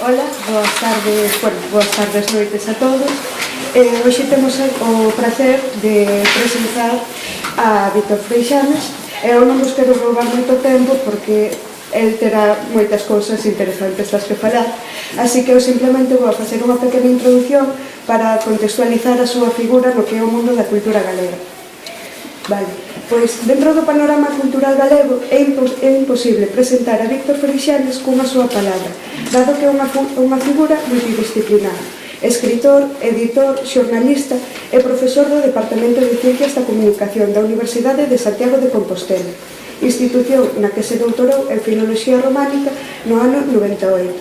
Ola, boas tardes, noites a todos. Hoxe temos o prazer de presentar a Víctor Freixanes. Eu non vos quero roubar moito tempo porque el terá moitas cousas interesantes das que falar, así que eu simplemente vou facer unha pequena introdución para contextualizar a súa figura no que é o mundo da cultura galega. Vale, pois dentro do panorama cultural galego é imposible presentar a Víctor Freixanes cunha súa palabra, dado que é unha figura multidisciplinar. Escritor, editor, xornalista e profesor do Departamento de Ciencias da Comunicación da Universidade de Santiago de Compostela, institución na que se doutorou en Filoloxía Románica no ano 98.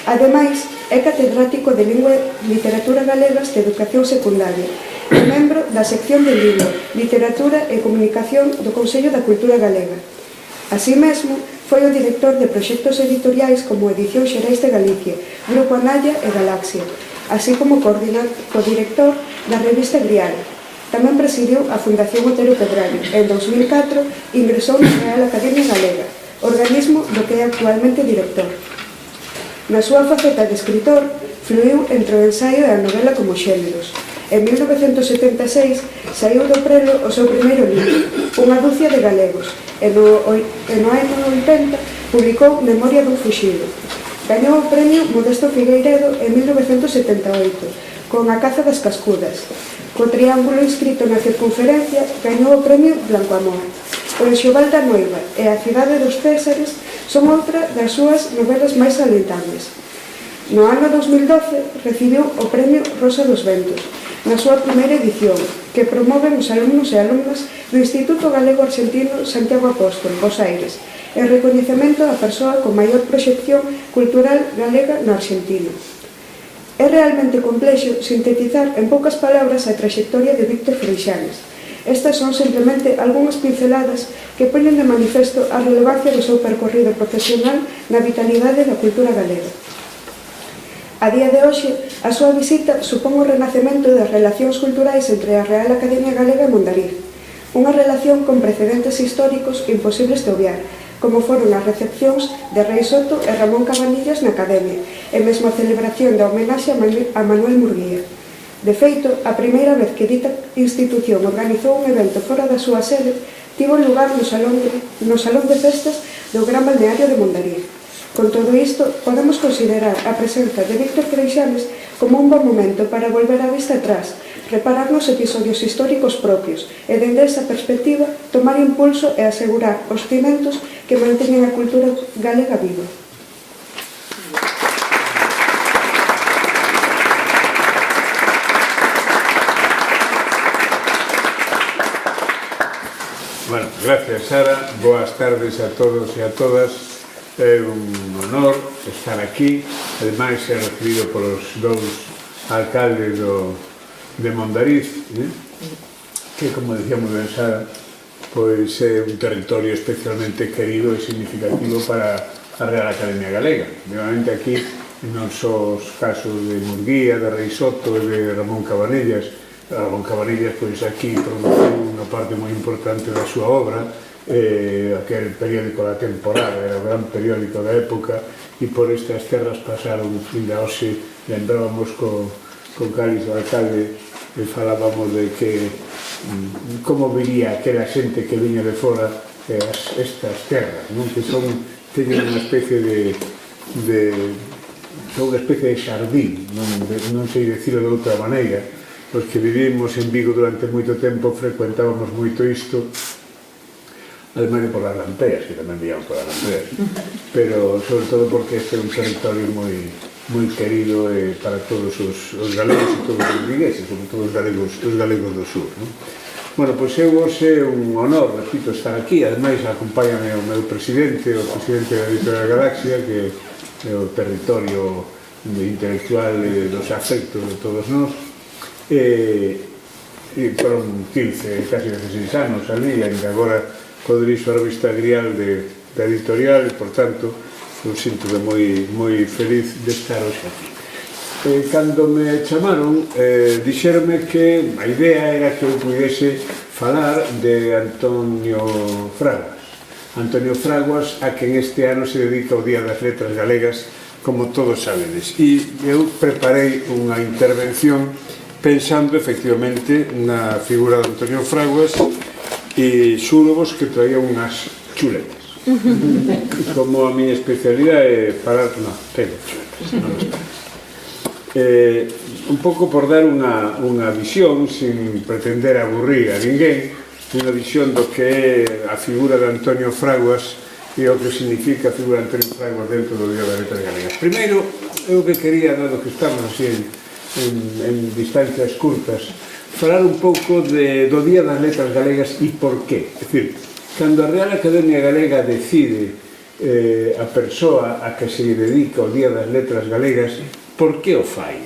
Ademais, é catedrático de Lingua e Literatura Galegas de Educación Secundaria e membro da sección de Lingua, Literatura e Comunicación do Consello da Cultura Galega. Así mesmo, foi o director de proxectos editoriais como Edicións Xerais de Galicia, Grupo Analla e Galaxia, así como codirector da revista Grial. Tamén presidiu a Fundación Otero Pedrallo. En 2004 ingresou na Real Academia Galega, organismo do que é actualmente director. Na súa faceta de escritor, fluiu entre o ensaio e a novela como xéneros. En 1976 saiu do prelo o seu primeiro libro, Unha dúcia de galegos, e no ano 80 publicou Memoria dun fuxido. Gañou o premio Modesto Figueiredo en 1978, con A caza das cascudas. Co triángulo inscrito na circunferencia, gañou o premio Blanco Amor. O Enxoval da noiva e A cidade dos Césares son outra das súas novelas máis salientables. No ano 2012 recibiu o premio Rosa dos Ventos, na súa primeira edición, que promoven os alumnos e alumnas do Instituto Galego Argentino Santiago Apóstol, Bos Aires, en recoñecemento á persoa con maior proxección cultural galega no Argentino. É realmente complexo sintetizar en poucas palabras a trayectoria de Víctor Freixanes. Estas son simplemente algunhas pinceladas que poñen de manifesto a relevancia do seu percorrido profesional na vitalidade da cultura galega. A día de hoxe, a súa visita supón o renacemento das relacións culturais entre a Real Academia Galega e Mondariz, unha relación con precedentes históricos imposibles de obviar, como foron as recepcións de Rei Soto e Ramón Cabanillas na Academia, e mesmo a celebración da homenaxe a Manuel Murguía. De feito, a primeira vez que dita institución organizou un evento fora da súa sede tivo lugar no Salón de Festas do Gran Balneario de Mondariz. Con todo isto, podemos considerar a presenza de Víctor Freixanes como un bon momento para volver a vista atrás, reparar nos episodios históricos propios e, dende esa perspectiva, tomar impulso e asegurar os cimentos que manteñen a cultura galega viva. Bueno, gracias, Sara. Boas tardes a todos e a todas. É un honor estar aquí. Ademais, ser recibido polos dous alcaldes de Mondariz, que, como decía moi ben Sara, pois é un territorio especialmente querido e significativo para a Real Academia Galega. Obviamente aquí non só os casos de Murguía, de Rei Soto e de Ramón Cabanillas Ramón Cabanillas, pois aquí produciu unha parte moi importante da súa obra, aquel periódico da temporada, era o gran periódico da época, e por estas terras pasaron, ainda hoxe lembrábamos con Cáliz, o alcalde, e falábamos de que como viría aquela xente que viña de fora estas terras, non? Que son, teñen unha especie de son unha especie de xardín, non sei dicilo de outra maneira. Os que vivimos en Vigo durante moito tempo frecuentábamos moito isto, ademais de por as lampeas, que tamén víamos por as lampeas, pero sobre todo porque este é un territorio moi querido para todos os galegos e todos os vigueses, sobre todo os galegos do sur, non? Bueno, pois eu hoxe é un honor, repito, estar aquí, ademais acompáñame o meu presidente, o presidente da Editorial Galaxia, que é o territorio intelectual dos afectos de todos nós, e foron 15, casi 16 anos ali, e ainda agora poderís a revista Grial da editorial, e, por tanto, eu sinto moi feliz de estar hoxe aquí. Cando me chamaron, dixeronme que a idea era que eu pudese falar de Antonio Fraguas. Antonio Fraguas, a quen este ano se dedica o Día das Letras Galegas, como todos sabedes. E eu preparei unha intervención pensando efectivamente na figura de Antonio Fraguas e xúrovos que traía unhas chuletas. Como a miña especialidade é falar... Non, tengo chuletas, non as tengo. Un pouco por dar unha visión, sin pretender aburrir a ninguén, unha visión do que é a figura de Antonio Fraguas e o que significa a figura de Antonio Fraguas dentro do Día das Letras Galegas. Primeiro, eu que quería, dado que estamos así en distancias curtas, falar un pouco do Día das Letras Galegas e por qué. É dicir, cando a Real Academia Galega decide a persoa a que se dedica o Día das Letras Galegas, por que o fai?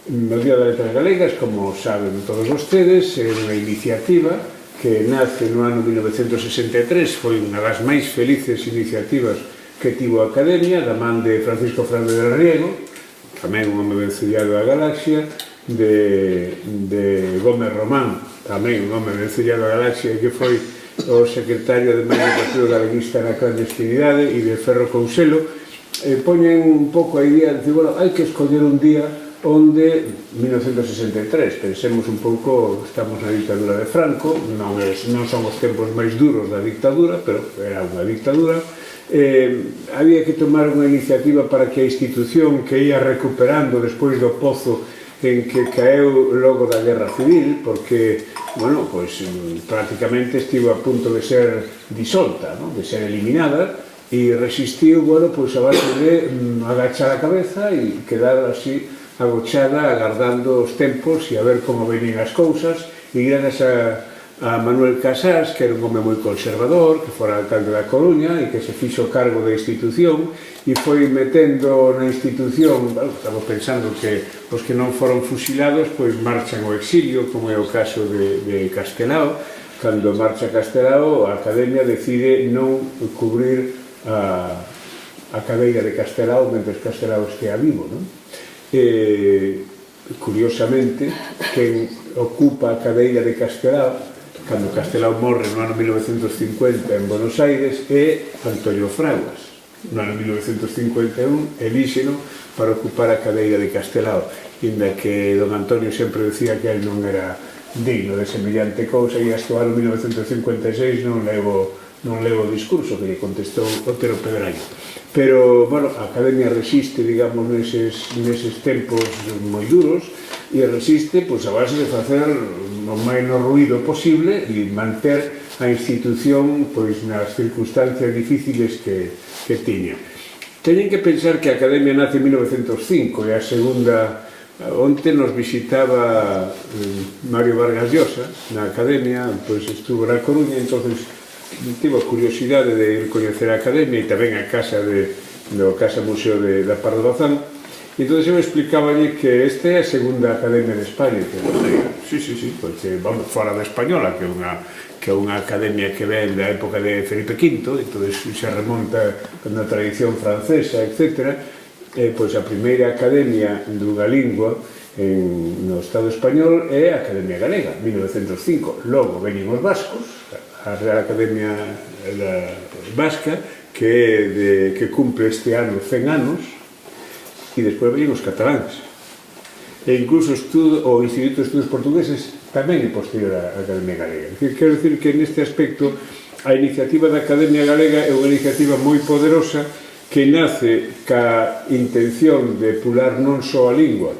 O Día das Letras Galegas, como saben todos vostedes, é unha iniciativa que nace no ano 1963, foi unha das máis felices iniciativas que tivo a Academia, da man de Francisco Fernández del Riego, tamén un home vencellado da Galaxia, de Gómez Román, tamén un home vencellado da Galaxia, que foi o secretario de Maio do Partido Galeguista na clandestinidade, e de Ferro Couselo, poñen un pouco a idea de, bueno, hai que escoller un día onde, 1963, pensemos un pouco, estamos na dictadura de Franco, non son os tempos máis duros da dictadura, pero era unha dictadura, había que tomar unha iniciativa para que a institución que ia recuperando despois do pozo en que caeu logo da Guerra Civil, porque, bueno, pois prácticamente estivo a punto de ser disolta, de ser eliminada, e resistiu, bueno, pois a base de agachar a cabeza e quedar así agochada, agardando os tempos e a ver como venían as cousas, e grazas a Manuel Casas, que era un home moi conservador, que fora alcalde da Coruña e que se fixo cargo da institución e foi metendo na institución, bueno, estamos pensando que os que non foron fusilados pois marchan ao exilio, como é o caso de Castelao. Cando marcha Castelao, a Academia decide non cubrir a cadeira de Castelao mentre Castelao estea vivo, non? Curiosamente, quen ocupa a cadeira de Castelao cando Castelao morre no ano 1950 en Buenos Aires é Antonio Fraguas. No ano 1951 elíxeno para ocupar a cadeira de Castelao, inda que don Antonio sempre decía que el non era digno de semellante cousa, e hasta o ano 1956 non levo o discurso que lle contestou Otero Pedraño. Pero, bueno, a Academia resiste, digamos, neses tempos moi duros, e resiste, pois, a base de facer o menos ruído posible e manter a institución, pois, nas circunstancias difíciles que tiña. Teñen que pensar que a Academia nace en 1905, e a segunda... Onte nos visitaba Mario Vargas Llosa na Academia, pois estuvo na Coruña, entonces tivo curiosidade de ir coñecer a Academia e tamén a casa do Casa Museo da Pardo Bazán. E entón eu explicaballe que esta é a segunda Academia de España, que sí, porque vamos fora da Española, que é unha academia que ven da época de Felipe V, entón se remonta na tradición francesa, etc. Pois a primeira academia dunha lingua no Estado español é a Academia Galega, 1905. Logo veñen os vascos, a Real Academia Vasca, que cumpre este ano 100 anos, e despois veñen os cataláns. E incluso o Instituto de Estudos Portugueses tamén é posterior á Academia Galega. Quero dicir que neste aspecto a iniciativa da Academia Galega é unha iniciativa moi poderosa que nace ca intención de pular non só a lingua,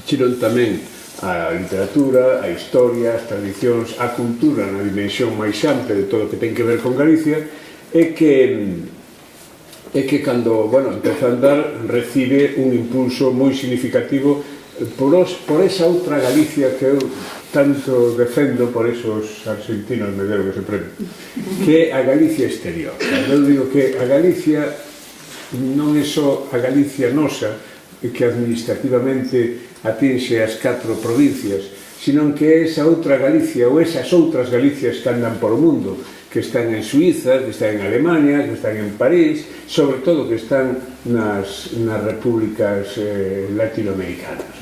sino tamén a literatura, a historia, as tradicións, a cultura na dimensión máis ampla de todo o que ten que ver con Galicia, e que cando empeza a andar recibe un impulso moi significativo por esa outra Galicia que eu tanto defendo, por esos argentinos me deron ese premio, que é a Galicia exterior. Eu digo que a Galicia non é só a Galicia nosa, que administrativamente atinxe as 4 provincias, sino que é esa outra Galicia ou esas outras Galicias que andan por o mundo, que están en Suiza, que están en Alemania, que están en París, sobre todo que están nas repúblicas latinoamericanas.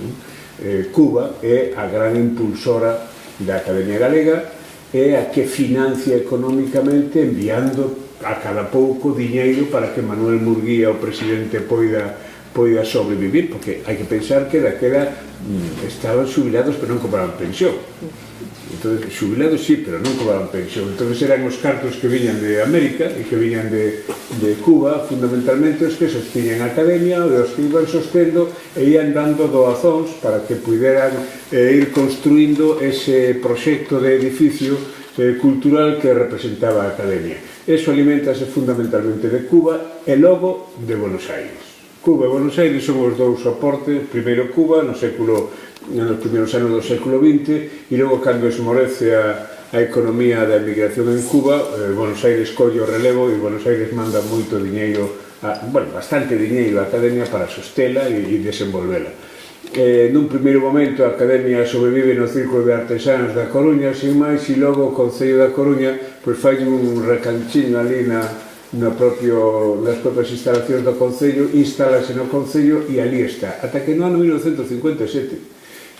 Cuba é a gran impulsora da Academia Galega, é a que financia económicamente enviando a cada pouco diñeiro para que Manuel Murguía, o presidente, poida sobrevivir, porque hai que pensar que daquela estaban xubilados pero non cobraban pensión. Entón, xubilados sí, pero non cobraban pensión. Entón eran os cartos que viñan de América e que viñan de Cuba, fundamentalmente os que sostiñan a Academia, e os que iban sostendo e ian dando doazóns para que puderan ir construindo ese proxecto de edificio cultural que representaba a Academia. Eso alimentase fundamentalmente de Cuba e logo de Buenos Aires. Cuba e Buenos Aires son os dous soportes, primeiro Cuba nos primeiros anos do século XX, e logo cando esmorece a economía da emigración en Cuba, Buenos Aires colle o relevo e Buenos Aires manda moito diñeiro, bastante diñeiro á Academia para sostela e desenvolvela. Nun primeiro momento a Academia sobrevive no Círculo de Artesanos da Coruña, sin máis, e logo o Concello da Coruña fai un recanchiño ali nas propias instalacións do Concello, instálase no Concello e ali está. Ata que no ano 1957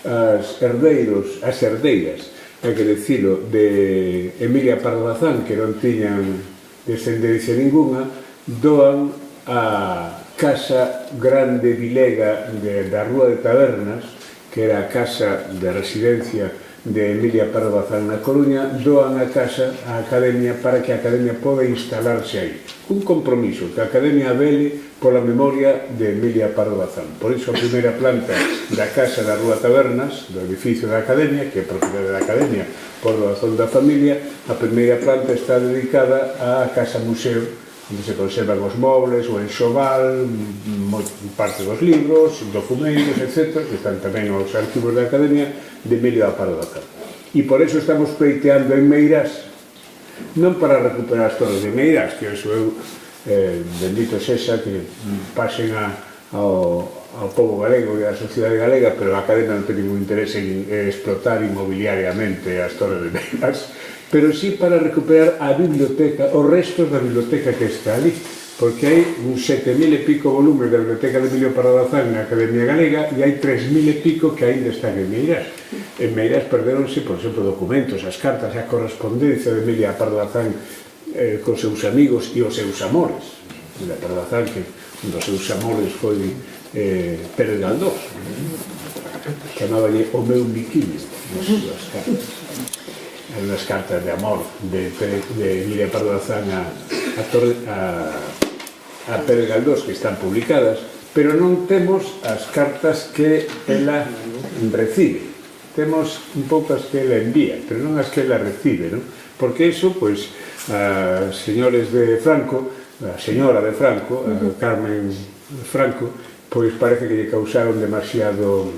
as herdeiras, hai que dicilo, de Emilia Pardo Bazán, que non tiñan descendencia ninguna, doan a casa grande vilega da Rúa de Tabernas, que era a casa de residencia de Emilia Pardo Bazán na Coruña, doan a casa á Academia para que a Academia poda instalarse aí. Un compromiso que a Academia vele pola memoria de Emilia Pardo Bazán. Por iso a primeira planta da casa da Rúa Tabernas, do edificio da Academia, que é propiedade da Academia por doazón da familia, a primeira planta está dedicada á casa museo, onde se conservan os mobles, o enxoval, parte dos libros, documentos, etc., que están tamén os arquivos da Academia de Emilia Pardo Bazán. E por eso estamos pleiteando en Meirás, non para recuperar as torres de Meirás, que eso eu, bendito sexa, que pasen ao povo galego e á sociedade galega, pero a Academia non ten ningún interés en explotar inmobiliariamente as torres de Meirás, pero sí para recuperar a biblioteca, os restos da biblioteca que está ali, porque hai uns 7.000 e pico volumes da biblioteca de Emilio Pardo Bazán na Academia Galega e hai 3.000 e pico que ainda están en Meirás. En Meirás perderonse, por exemplo, documentos, as cartas, a correspondencia de Emilia Pardo Bazán con seus amigos e os seus amores. Emilia Pardo Bazán, que un dos seus amores foi Pérez Galdós, chamaballe o meu biquíni nas súas cartas. Unhas cartas de amor de Emilia Pardo Bazán a Pérez Galdós, que están publicadas, pero non temos as cartas que ela recibe. Temos un pouco as que ela envía, pero non as que ela recibe, non? Porque iso, pois, a señores de Franco, a señora de Franco, a Carmen Franco, pois parece que lle causaron demasiado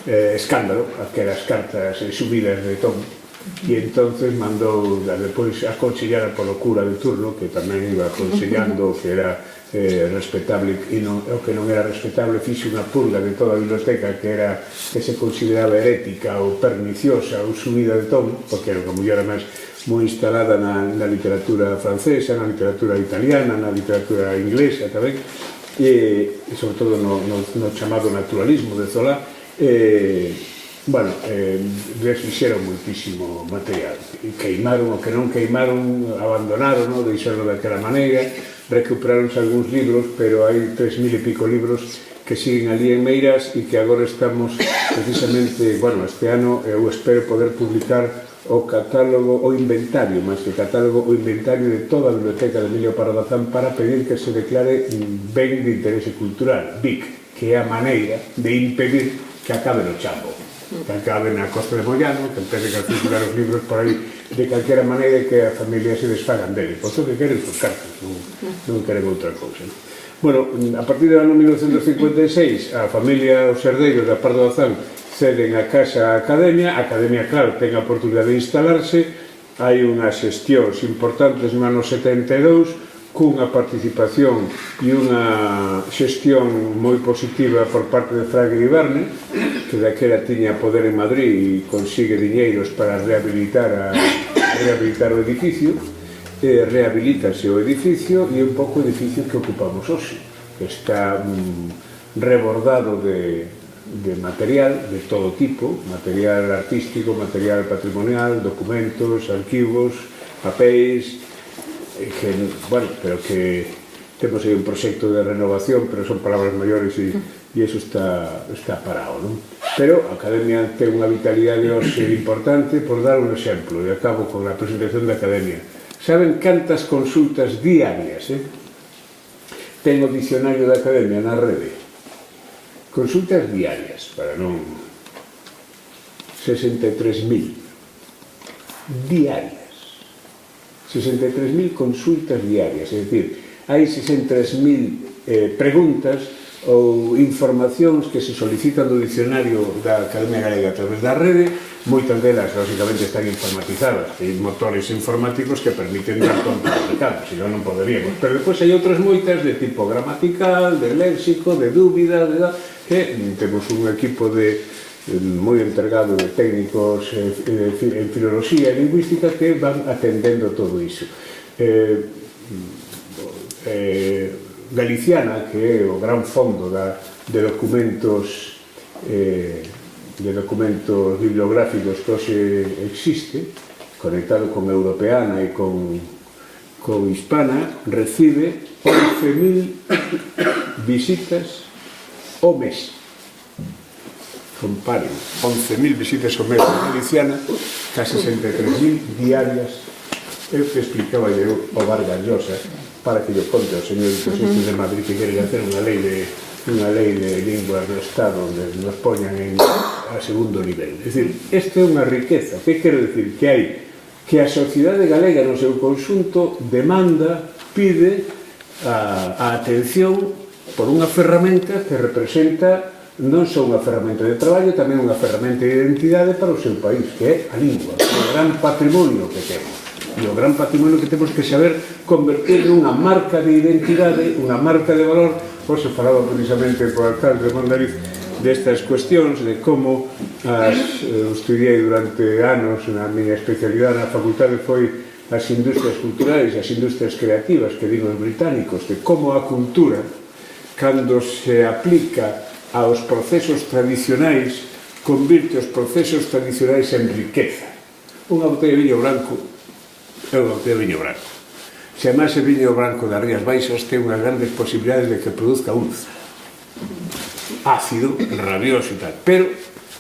escándalo aquelas cartas subidas de tono, e entonces mandou, depois aconsellada polo cura de turno, que tamén iba aconsellando o que era respetable e o que non era respetable, fixe unha purga de toda a biblioteca que se consideraba herética ou perniciosa ou subida de tono, porque era unha muller máis moi instalada na literatura francesa, na literatura italiana, na literatura inglesa tamén, e sobre todo no chamado naturalismo de Zola, Bueno, desfixeron moitísimo material, queimaron o que non queimaron, abandonaron, deixaron daquela maneira, recuperaronse algúns libros, pero hai 3.000 e pico libros que siguen ali en Meirás e que agora estamos precisamente, bueno, este ano eu espero poder publicar o catálogo, o inventario, máis que catálogo, o inventario de toda a biblioteca de Emilio Pardo Bazán para pedir que se declare ben de interese cultural, BIC, que é a maneira de impedir que acabe no chambo, que acabe na Costa de Mollano, que empece a circular os libros por aí de calquera maneira que a familia se desfagan deles, por que queren sus cartas, non queren outra cousa. Bueno, a partir do ano 1956, a familia Os Herdeiros da Pardo Bazán ceden a casa a Academia, claro, ten a oportunidade de instalarse, hai unhas xestións importantes no ano 72, cunha participación e unha xestión moi positiva por parte de Fraga Iberne, que daquela tiña poder en Madrid e consigue diñeiros para rehabilitar o edificio, rehabilitase o edificio e un pouco o edificio que ocupamos hoxe, que está rebordado de material de todo tipo, material artístico, material patrimonial, documentos, arquivos, papéis, que, bueno, pero que temos aí un proxecto de renovación, pero son palabras maiores e iso está parado, non? Pero a Academia ten unha vitalidade hoxe importante, por dar un exemplo, e acabo con a presentación da Academia. Saben cantas consultas diarias, ten o dicionario da Academia na rede? Consultas diarias, para non... 63.000 diarias. 63.000 consultas diarias, é dicir, hai 63.000 preguntas ou informacións que se solicitan do dicionario da Academia Galega a través da rede, moitas delas, lógicamente, están informatizadas, hai motores informáticos que permiten dar conta do recado, senón non poderíamos, pero depois hai outras moitas de tipo gramatical, de léxico, de dúbida, que temos un equipo moi entergado de técnicos en filoloxía e lingüística que van atendendo todo iso. Galiciana, que é o gran fondo de documentos bibliográficos que hoxe existe, conectado con Europeana e con Hispana, recibe 11.000 visitas ao mes. Comparen, 11.000 visitas ao mes de Galiciana, case 63.000 diarias. Eu que explicaba eu ao Vargas Llosa para que yo conte ao señoritos estes de Madrid que queren hacer unha lei de linguas do Estado onde nos poñan a segundo nivel. É dicir, esta é unha riqueza. Que quero dicir? Que a sociedade galega no seu conxunto demanda, pide a atención por unha ferramenta que representa non só unha ferramenta de traballo, tamén unha ferramenta de identidade para o seu país, que é a lingua, o gran patrimonio que temos. E o gran patrimonio que temos que saber convertir nunha marca de identidade, unha marca de valor. Hoxe falaba precisamente co alcalde de Mondariz destas cuestións, de como estudiei durante anos na miña especialidade na facultade foi as industrias culturais, as industrias creativas que din os británicos, de como a cultura, cando se aplica aos procesos tradicionais, convirte os procesos tradicionais en riqueza. Unha botella de viño branco é unha botella de viño branco. Se además o viño branco das Rías Baixas ten unhas grandes posibilidades de que produzca úlcera, ácido, rabioso e tal, pero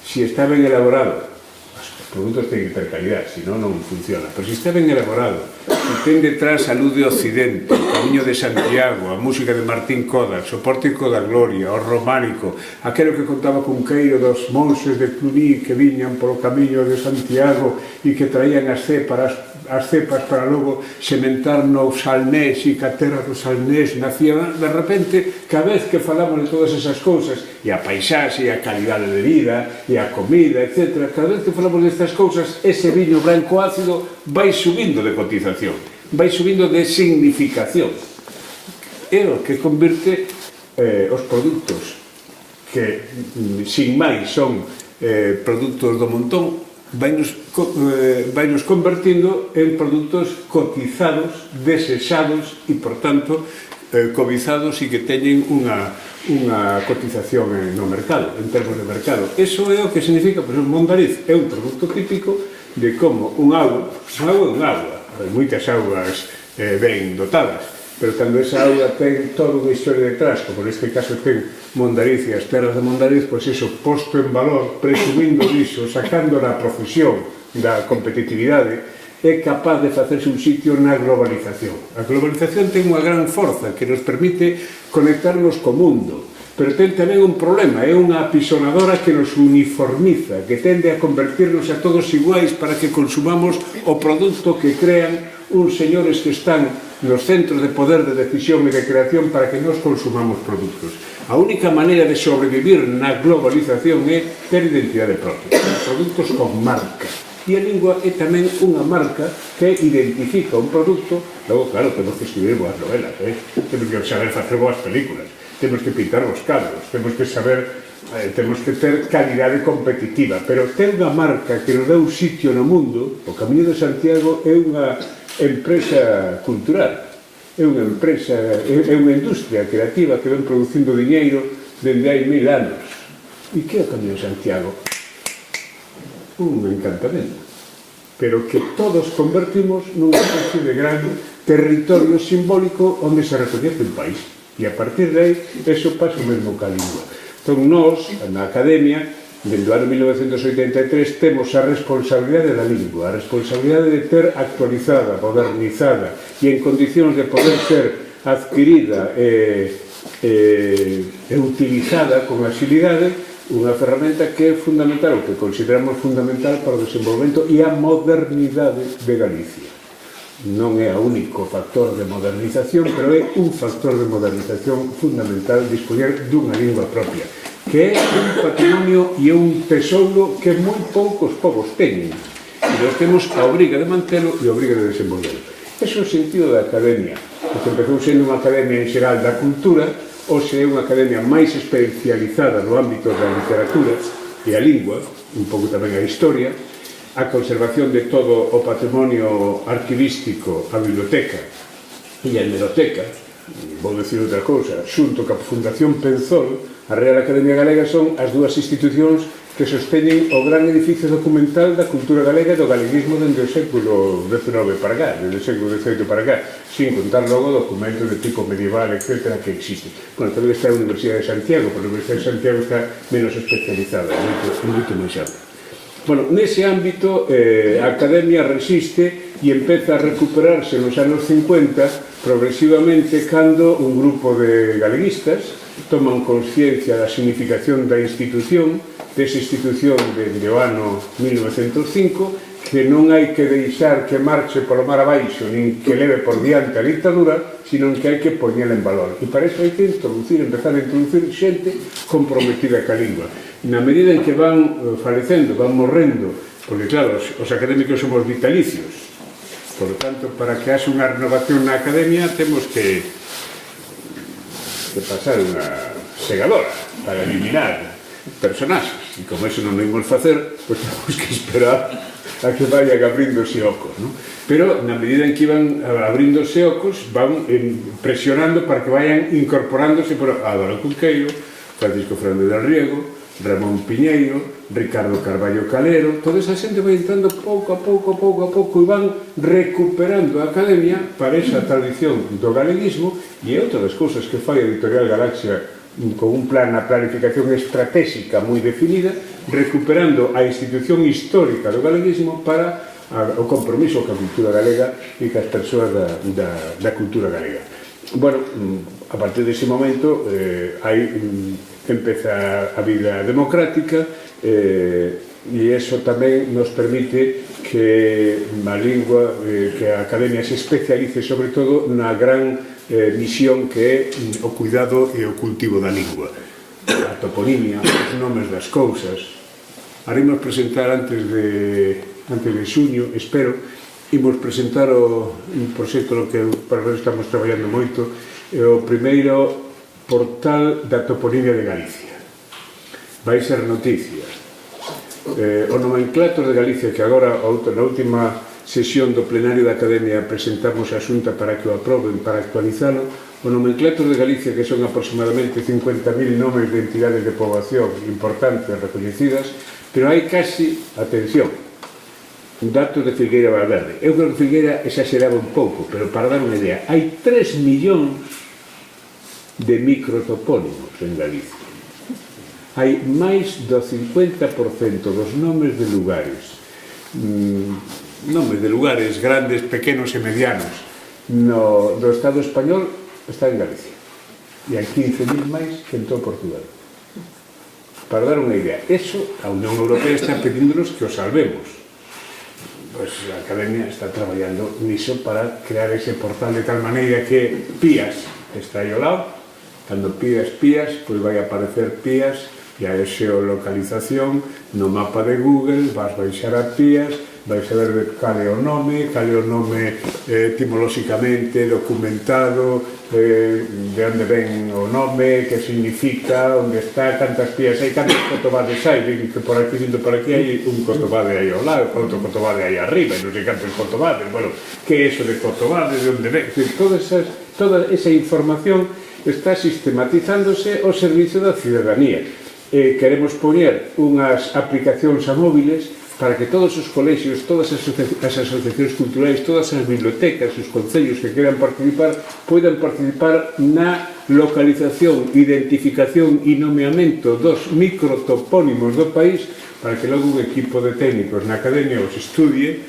se está ben elaborado, os produtos ten que ter calidad, senón non funciona, pero se está ben elaborado, e ten detrás a luz de Occidente, o Camiño de Santiago, a música de Martín Codax, o Pórtico da Gloria, o románico, aquelo que contaba Cunqueiro dos monses de Cluny que viñan polo Camiño de Santiago e que traían as cepas para logo sementar no Salnés e que a terra do Salnés nacía. De repente, cada vez que falamos de todas esas cousas, e a paisaxe, e a calidade de vida, e a comida, etc., cada vez que falamos destas cousas, ese viño branco ácido vai subindo de cotización, vai subindo de significación. É o que convirte os produtos que, sin máis, son produtos do montón, vainos convertindo en produtos cotizados, desexados e, por tanto, cobizados e que teñen unha cotización no mercado, en termos de mercado. Eso é o que significa, por exemplo, Mondariz é un produto típico de como un agua é un agua, moitas augas ben dotadas, pero cando esa auga ten toda unha historia detrás, como neste caso ten Mondariz e as terras de Mondariz, pois iso posto en valor, presumindo diso, sacando na profesión da competitividade, é capaz de facerse un sitio na globalización. A globalización ten unha gran forza que nos permite conectarnos co mundo, pero ten tamén un problema, é unha apisonadora que nos uniformiza, que tende a convertirnos a todos iguais para que consumamos o produto que crean uns señores que están nos centros de poder de decisión e de creación para que nos consumamos produtos. A única maneira de sobrevivir na globalización é ter identidade propia, produtos con marca. E a lingua é tamén unha marca que identifica un produto. Logo, claro, temos que escribir boas novelas, temos que saber facer boas películas, temos que pintar os cadros, temos que saber, temos que ter calidade competitiva, pero ter unha marca que nos dá un sitio no mundo. O Camiño de Santiago é unha empresa cultural, é unha empresa, é unha industria creativa que ven producindo diñeiro dende hai 1000 anos. E que é o Camiño de Santiago? Un encantamento, pero que todos convertimos nunha especie de gran territorio simbólico onde se recoñece un país, e a partir de aí eso pasa o mesmo ca lingua. Entón nós, na Academia, dende o ano 1983, temos a responsabilidade da lingua, a responsabilidade de ter actualizada, modernizada e en condicións de poder ser adquirida e utilizada con axilidade unha ferramenta que é fundamental, o que consideramos fundamental para o desenvolvemento e a modernidade de Galicia. Non é o único factor de modernización, pero é un factor de modernización fundamental dispoñer dunha lingua propia, que é un patrimonio e un tesouro que moi poucos povos teñen. E nós temos a obriga de mantelo e a obriga de desenvolvelo. Ese é o sentido da Academia, que empezou sendo unha academia en xeral da cultura. Hoxe é unha academia máis especializada no ámbito da literatura e a lingua, un pouco tamén a historia, a conservación de todo o patrimonio arquivístico, a biblioteca e a hemeroteca. Vou dicir outra cousa, xunto ca Fundación Penzol, a Real Academia Galega son as dúas institucións que sosteñen o gran edificio documental da cultura galega e do galeguismo dende o século XIX para cá, dende o século XVIII para cá, sin contar logo documentos de tipo medieval, etc., que existen. Bueno, tamén está a Universidade de Santiago, pero a Universidade de Santiago está menos especializada, moito máis ampla. Bueno, nese ámbito, a Academia resiste e empeza a recuperarse nos anos 50 progresivamente cando un grupo de galeguistas toman consciencia da significación da institución, desa institución dende o ano 1905, que non hai que deixar que marche polo mar abaixo, nin que leve por diante a dictadura, sino que hai que poñela en valor. E para iso hai que empezar a introducir xente comprometida ca lingua. Na medida en que van falecendo, van morrendo, porque claro, os académicos somos vitalicios, por lo tanto, para que haxe unha renovación na academia, temos que pasar unha segadora para eliminar personaxes, e como eso non o imos facer, pois temos que esperar a que vayan abríndose ocos, non? Pero na medida en que iban abríndose ocos, van presionando para que vayan incorporándose por Álvaro Cunqueiro, Francisco Fernández del Riego, Ramón Piñeiro, Ricardo Carballo Calero. Toda esa xente vai entrando pouco a pouco e van recuperando a academia para esa tradición do galeguismo, e é outra das cousas que fai a Editorial Galaxia con un plan, a planificación estratégica moi definida, recuperando a institución histórica do galeguismo para o compromiso coa cultura galega e cas persoas da cultura galega. Bueno, a partir dese momento empeza a vida democrática e eso tamén nos permite que a lingua, que a academia se especialice sobre todo na gran misión que é o cuidado e o cultivo da lingua, a toponimia, os nomes das cousas. Ahora imos presentar antes de xuño, espero, imos presentar un proxecto no que para nós estamos traballando moito, o primeiro portal da toponimia de Galicia. Vai ser noticia. O nomenclator de Galicia, que agora na última sesión do plenario da Academia presentamos a Xunta para que o aproben, para actualizalo, o nomenclator de Galicia, que son aproximadamente 50.000 nomes de entidades de poboación importantes recoñecidas, pero hai casi, atención, datos de Filgueira Valverde. Eu creo que Filgueira exageraba un pouco, pero para dar unha idea, hai 3 millóns de microtopónimos en Galicia. Hai máis do 50% dos nomes de lugares, grandes, pequenos e medianos, do Estado español está en Galicia. E hai 15.000 máis que en todo Portugal. Para dar unha idea, eso a Unión Europea está pedíndonos que o salvemos. Pois a Academia está traballando niso para crear ese portal de tal maneira que Pías está aí ao lado. Cando Pías, pois vai aparecer Pías e a geolocalización no mapa de Google, vas baixar a Pías, vais a ver cal é o nome etimolóxicamente documentado, de onde ven o nome, que significa, onde está, cantas pías hai, cantas cotobades hai, que por aquí, vindo por aquí hai un cotobade aí ao lado, outro cotobade aí arriba, e non sei cantos cotobades, bueno, que é eso de cotobades, de onde ven, toda esa información está sistematizándose ao servicio da ciudadanía. Queremos poñer unhas aplicacións a móviles para que todos os colexios, todas as asociacións culturais, todas as bibliotecas, os concellos que queran participar, poidan participar na localización, identificación e nomeamento dos microtopónimos do país, para que logo un equipo de técnicos na Academia os estudie,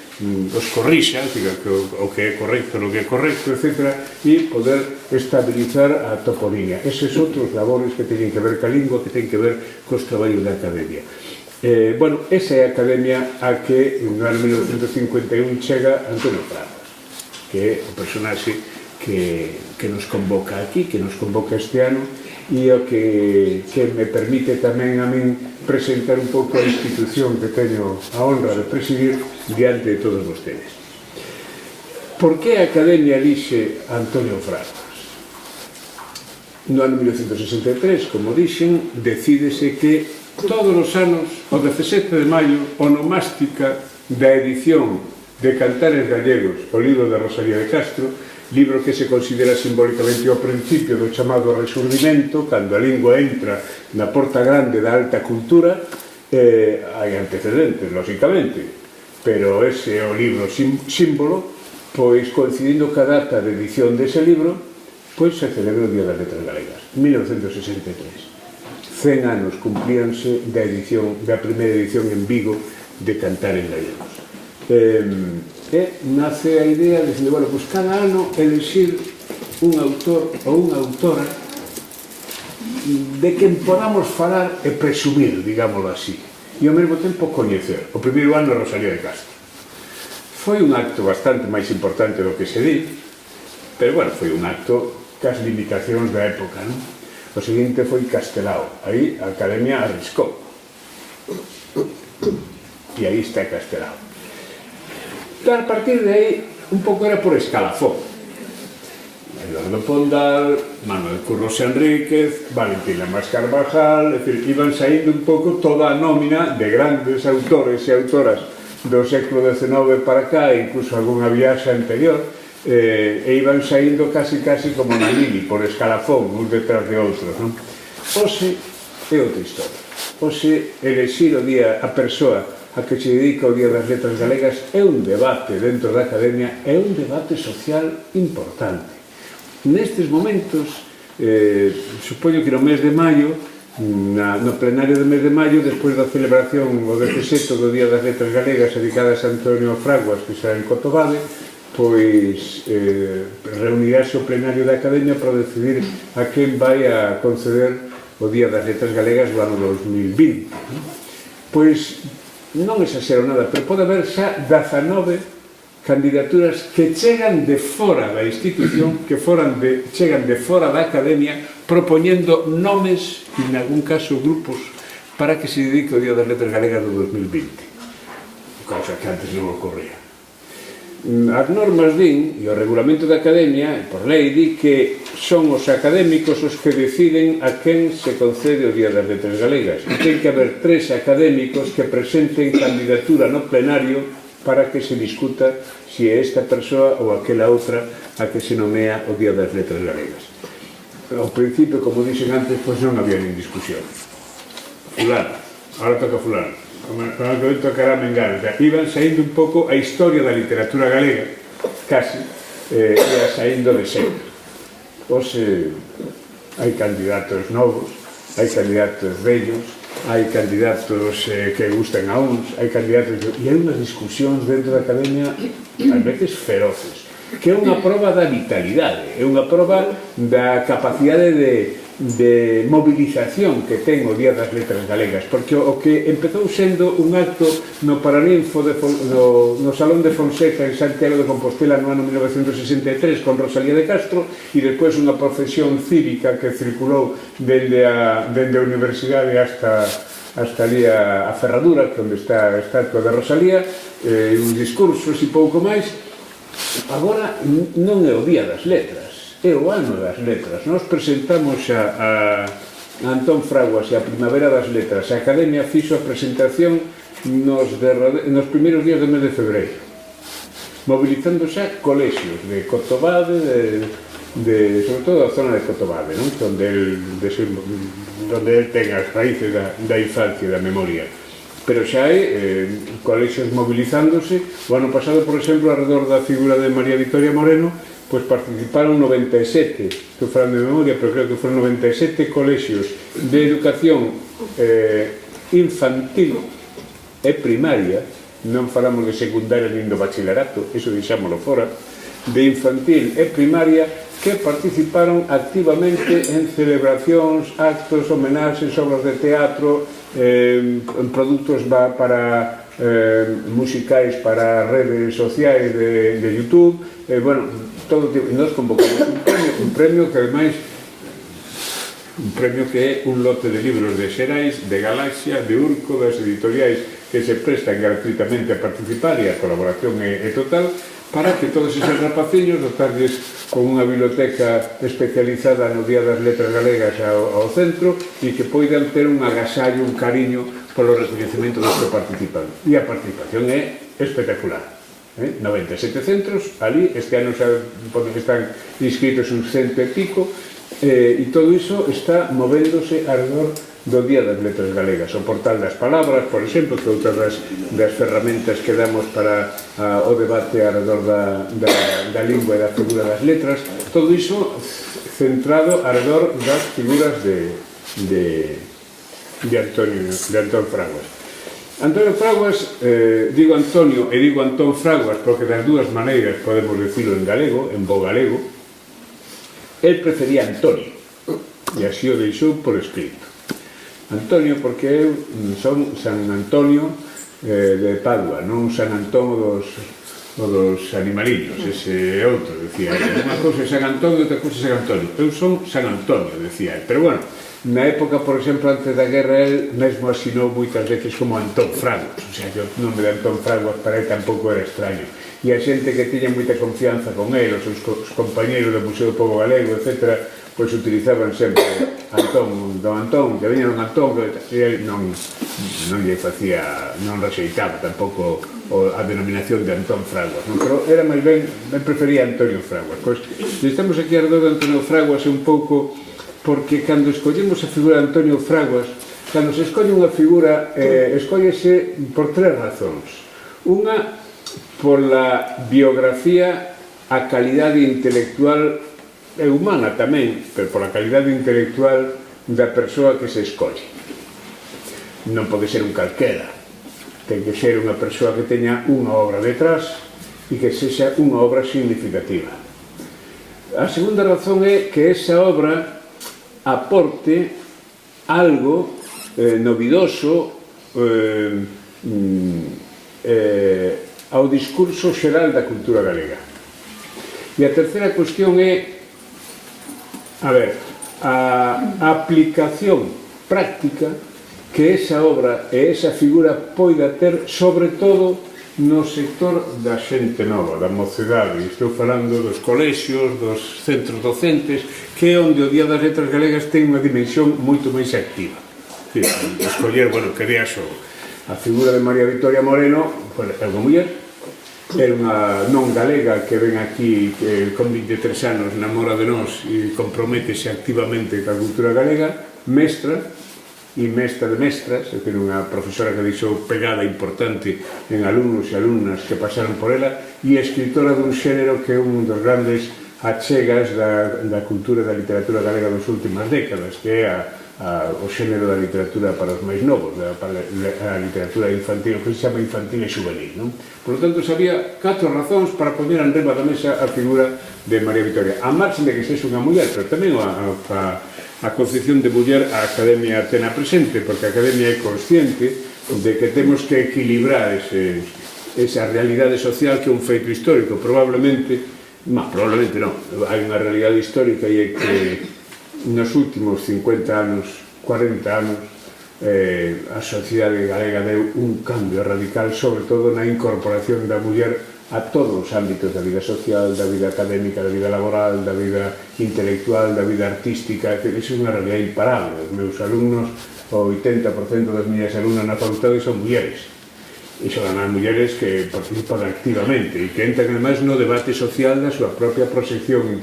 os corrixa, o que é correcto, o que é correcto, etc., e poder estabilizar a toponimia. Eses outros labores que teñen que ver ca lingua, que teñen que ver cos traballos da Academia. Bueno, esa é a Academia a que no ano 1951 chega Antonio Fragas, que é o personaxe que nos convoca aquí, que nos convoca este ano, e o que me permite tamén a min presentar un pouco a institución que teño a honra de presidir diante de todos vostedes. Por que a Academia elixe Antonio Fragas? No ano 1963, como dixen, decídese que todos os anos, o 17 de maio, onomástica da edición de Cantares Gallegos, o libro de Rosalía de Castro, libro que se considera simbólicamente o principio do chamado Resurdimento, cando a lingua entra na porta grande da alta cultura. Hai antecedentes, lógicamente, pero ese é o libro símbolo, pois coincidindo ca data de edición dese libro, pois se celebra o Día das Letras Galegas, 1963. 100 anos cumplíanse da primeira edición en Vigo de Cantares Gallegos. Nace a idea de, bueno, pues cada ano elixir un autor ou unha autora de quen podamos falar e presumir, digámoslo así, e ao mesmo tempo coñecer. O primeiro ano Rosalía de Castro. Foi un acto bastante máis importante do que se di, pero, bueno, foi un acto cas limitacións da época, non? O seguinte foi Castelao. Aí a Academia arriscou. E aí está Castelao. A partir de aí, un pouco era por escalafón. Eduardo Pondal, Manuel Curros Enríquez, Valentín Lamas Carvajal, é dicir, iban saindo un pouco toda a nómina de grandes autores e autoras do século XIX para cá, incluso algunha viaxe anterior, e iban saindo casi como na Lili, por escalafón, uns detrás de outros, non? Hoxe é outra historia. Hoxe, elexir o día, a persoa a que se dedica o Día das Letras Galegas é un debate dentro da Academia, é un debate social importante. Nestes momentos, supoño que no mes de maio, no plenario do mes de maio, despois da celebración o 17 do Día das Letras Galegas dedicadas a Antonio Fraguas, que será en Cotobade, pois reunirase o plenario da Academia para decidir a quen vai a conceder o Día das Letras Galegas do ano 2020. Pois non exagero nada, pero pode haber xa 19 candidaturas que chegan de fora da institución, que chegan de fora da Academia, propoñendo nomes, e en algún caso grupos, para que se dedique o Día das Letras Galegas do 2020. Cosa que antes non ocorría. As normas din, e o regulamento da Academia, por lei, di que son os académicos os que deciden a quen se concede o Día das Letras Galegas. E ten que haber 3 académicos que presenten candidatura no plenario para que se discuta si é esta persoa ou aquela outra a que se nomea o Día das Letras Galegas. Ao principio, como dixen antes, pois non había nin discusión. Fulano, ahora toca fulano, ahora que tocará Mengano. Iban saindo un pouco a historia da literatura galega, casi, ia saindo de sempre. Hai candidatos novos, hai candidatos vellos, hai candidatos que gustan a uns, hai candidatos... E hai unhas discusións dentro da academia, ás veces feroces, que é unha proba da vitalidade, é unha proba da capacidade de mobilización que ten o Día das Letras Galegas, porque o que empezou sendo un acto no Paraninfo no Salón de Fonseca en Santiago de Compostela no ano 1963 con Rosalía de Castro, e despois unha procesión cívica que circulou dende a universidade hasta ali a Ferradura, que onde está a estatua de Rosalía, uns discursos e pouco máis. Agora non é o Día das Letras, é o ano das letras. Nós presentamos a Antón Fraguas e a Primavera das Letras. A Academia fixo a presentación nos primeiros días do mes de febreiro, movilizándose a colexios de Cotobade, sobre todo a zona de Cotobade, non? Donde el ten as raíces da infancia e da memoria. Pero xa hai colexios movilizándose. O ano pasado, por exemplo, alrededor da figura de María Victoria Moreno, pois participaron 97, estou falando de memoria, pero creo que foron 97 colexios de educación infantil e primaria, non falamos de secundaria nin do bachillerato, eso deixámoslo fora, de infantil e primaria, que participaron activamente en celebracións, actos, homenaxes, obras de teatro, produtos para musicais para redes sociais de YouTube, bueno, todo tipo. E nós convocamos un premio que ademais que é un lote de libros de Xerais, de Galaxia, de Urco, das editoriais que se prestan gratuitamente a participar, e a colaboración é total, para que todos esos rapaciños dotarles con unha biblioteca especializada no Día das Letras Galegas ao centro, e que poidan ter un agasallo, un cariño polo recoñecemento dos que participan. E a participación é espectacular. 97 centros, ali, este ano xa están inscritos uns 100 e pico, e todo iso está movéndose alrededor do Día das Letras Galegas. O Portal das Palabras, por exemplo, que é outra das ferramentas que damos para o debate alrededor da lingua e da figura das letras, todo iso centrado alrededor das figuras de Antón Fraguas. Antonio Fraguas, digo Antonio e digo Antón Fraguas porque das dúas maneiras podemos decirlo en galego, en bo galego. El prefería Antonio, e así o deixou por escrito. Antonio porque eu son San Antonio de Padua, non San Antón dos animaliños, ese é outro, decía ele. Unha cousa é San Antonio e outra cousa é San Antonio. Eu son San Antonio, decía ele. Pero bueno, na época, por exemplo, antes da guerra, el mesmo asinou moitas veces como Antón Fraguas. O sea, que o nome de Antón Fraguas para ele tampouco era extraño. E a xente que tiña moita confianza con ele, os seus compañeiros do Museo do Pobo Galego, etc., pois utilizaban sempre don Antón, que veña don Antón, e ele non lle facía, non rexeitaba tampouco a denominación de Antón Fraguas, pero era máis ben, prefería Antonio Fraguas. Pois estamos aquí alrededor de Antonio Fraguas un pouco porque cando escollemos a figura de Antonio Fraguas, cando se escolle unha figura, escóllese por tres razóns. Unha, pola biografía, a calidade intelectual e humana tamén, pero pola calidade intelectual da persoa que se escolle. Non pode ser un calquera, ten que ser unha persoa que teña unha obra detrás e que sexa unha obra significativa. A segunda razón é que esa obra aporte algo novidoso ao discurso xeral da cultura galega. E a terceira cuestión é a aplicación práctica que esa obra e esa figura poida ter, sobre todo no sector da xente nova, da mocidade. Estou falando dos colexios, dos centros docentes, que é onde o Día das Letras Galegas ten unha dimensión moito máis activa. Escoller, bueno, que veas a figura de María Victoria Moreno, é unha muller, era unha non galega que ven aquí con 23 anos, namora de nós e comprométese activamente ca cultura galega, mestra e mestra de mestras, é dicir, unha profesora que deixou pegada importante en alumnos e alumnas que pasaron por ela, e escritora dun xénero que é un dos grandes achegas da cultura e da literatura galega das últimas décadas, que é o xénero da literatura para os máis novos, a literatura infantil, que se chama infantil e juvenil, non? Por lo tanto, sabía 4 razóns para poñer en riba da mesa a figura de María Vitoria. A marxen de que sexe unha muller, pero tamén a concepción de muller a Academia ten a presente, porque a Academia é consciente de que temos que equilibrar esa realidade social que é un feito histórico. Probablemente non, hai unha realidade histórica e é que nos últimos 50 anos, 40 anos, a sociedade galega deu un cambio radical, sobre todo na incorporación da muller a todos os ámbitos da vida social, da vida académica, da vida laboral, da vida intelectual, da vida artística. Iso é unha realidade imparable. Os meus alumnos, o 80% das miñas alumnas na facultade son mulleres. E son as mulleres que participan activamente e que entran además no debate social da súa propia proxección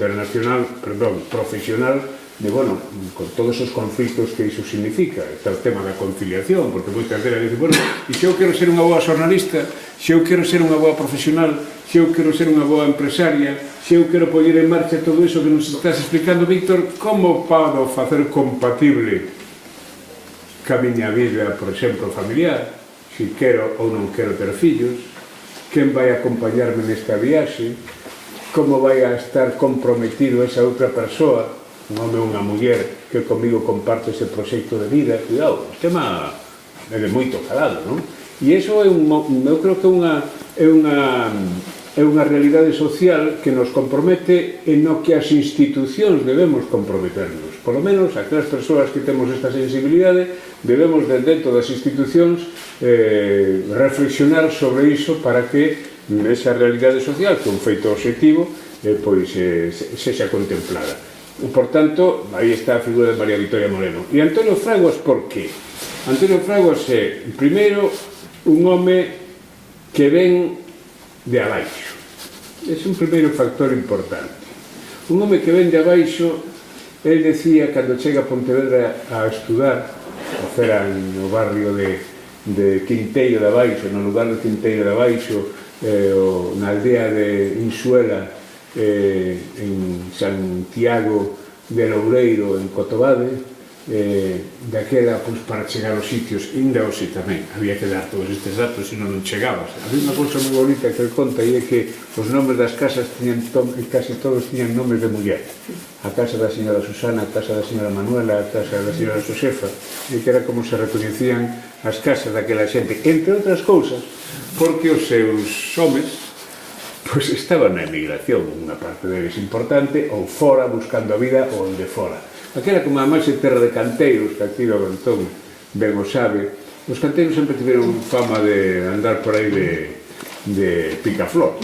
profesional, de, bueno, con todos os conflitos que iso significa. Está o tema da conciliación, porque moitas delas dicen, bueno, e se eu quero ser unha boa xornalista, se eu quero ser unha boa profesional, se eu quero ser unha boa empresaria, se eu quero poñer en marcha todo iso que nos estás explicando, Víctor, como podo facer compatible ca miña vida, por exemplo, familiar, se quero ou non quero ter fillos, quen vai acompañarme nesta viaxe, como vai a estar comprometido esa outra persoa, un home ou unha muller que comigo comparte ese proxecto de vida. Cuidado, o tema é de moito calado, non? E iso eu creo que é unha realidade social que nos compromete e no que as institucións debemos comprometernos. Por lo menos, aquelas persoas que temos esta sensibilidade, debemos, dentro das institucións, reflexionar sobre iso para que esa realidade social, que é un feito objetivo, pois sexa contemplada. Por tanto, aí está a figura de María Vitoria Moreno. E Antonio Fraguas, por qué? Antonio Fraguas é, primeiro, un home que ven de abaixo. É un primeiro factor importante. Un home que ven de abaixo, el decía, cando chega a Pontevedra a estudar, o fera no barrio de Quinteiro de Abaixo, no lugar de Quinteiro de Abaixo, na aldea de Insuela, en Santiago de Loureiro, en Cotobade, daquela, pois, para chegar aos sitios, ainda hoxe tamén, había que dar todos estes datos, senón non chegabas. Había unha cousa moi bonita que el conta, e é que os nomes das casas casi todos tiñan nomes de muller. A casa da señora Susana, a casa da señora Manuela, a casa da señora Josefa, e que era como se recoñecían as casas daquela xente, entre outras cousas, porque os seus homes pois estaban na emigración, unha parte deles importante, ou fora, buscando a vida, ou onde fora. Aquela como a máis terra de canteiros, que aquí o Antón ben o sabe, os canteiros sempre tiveron fama de andar por aí de picaflores.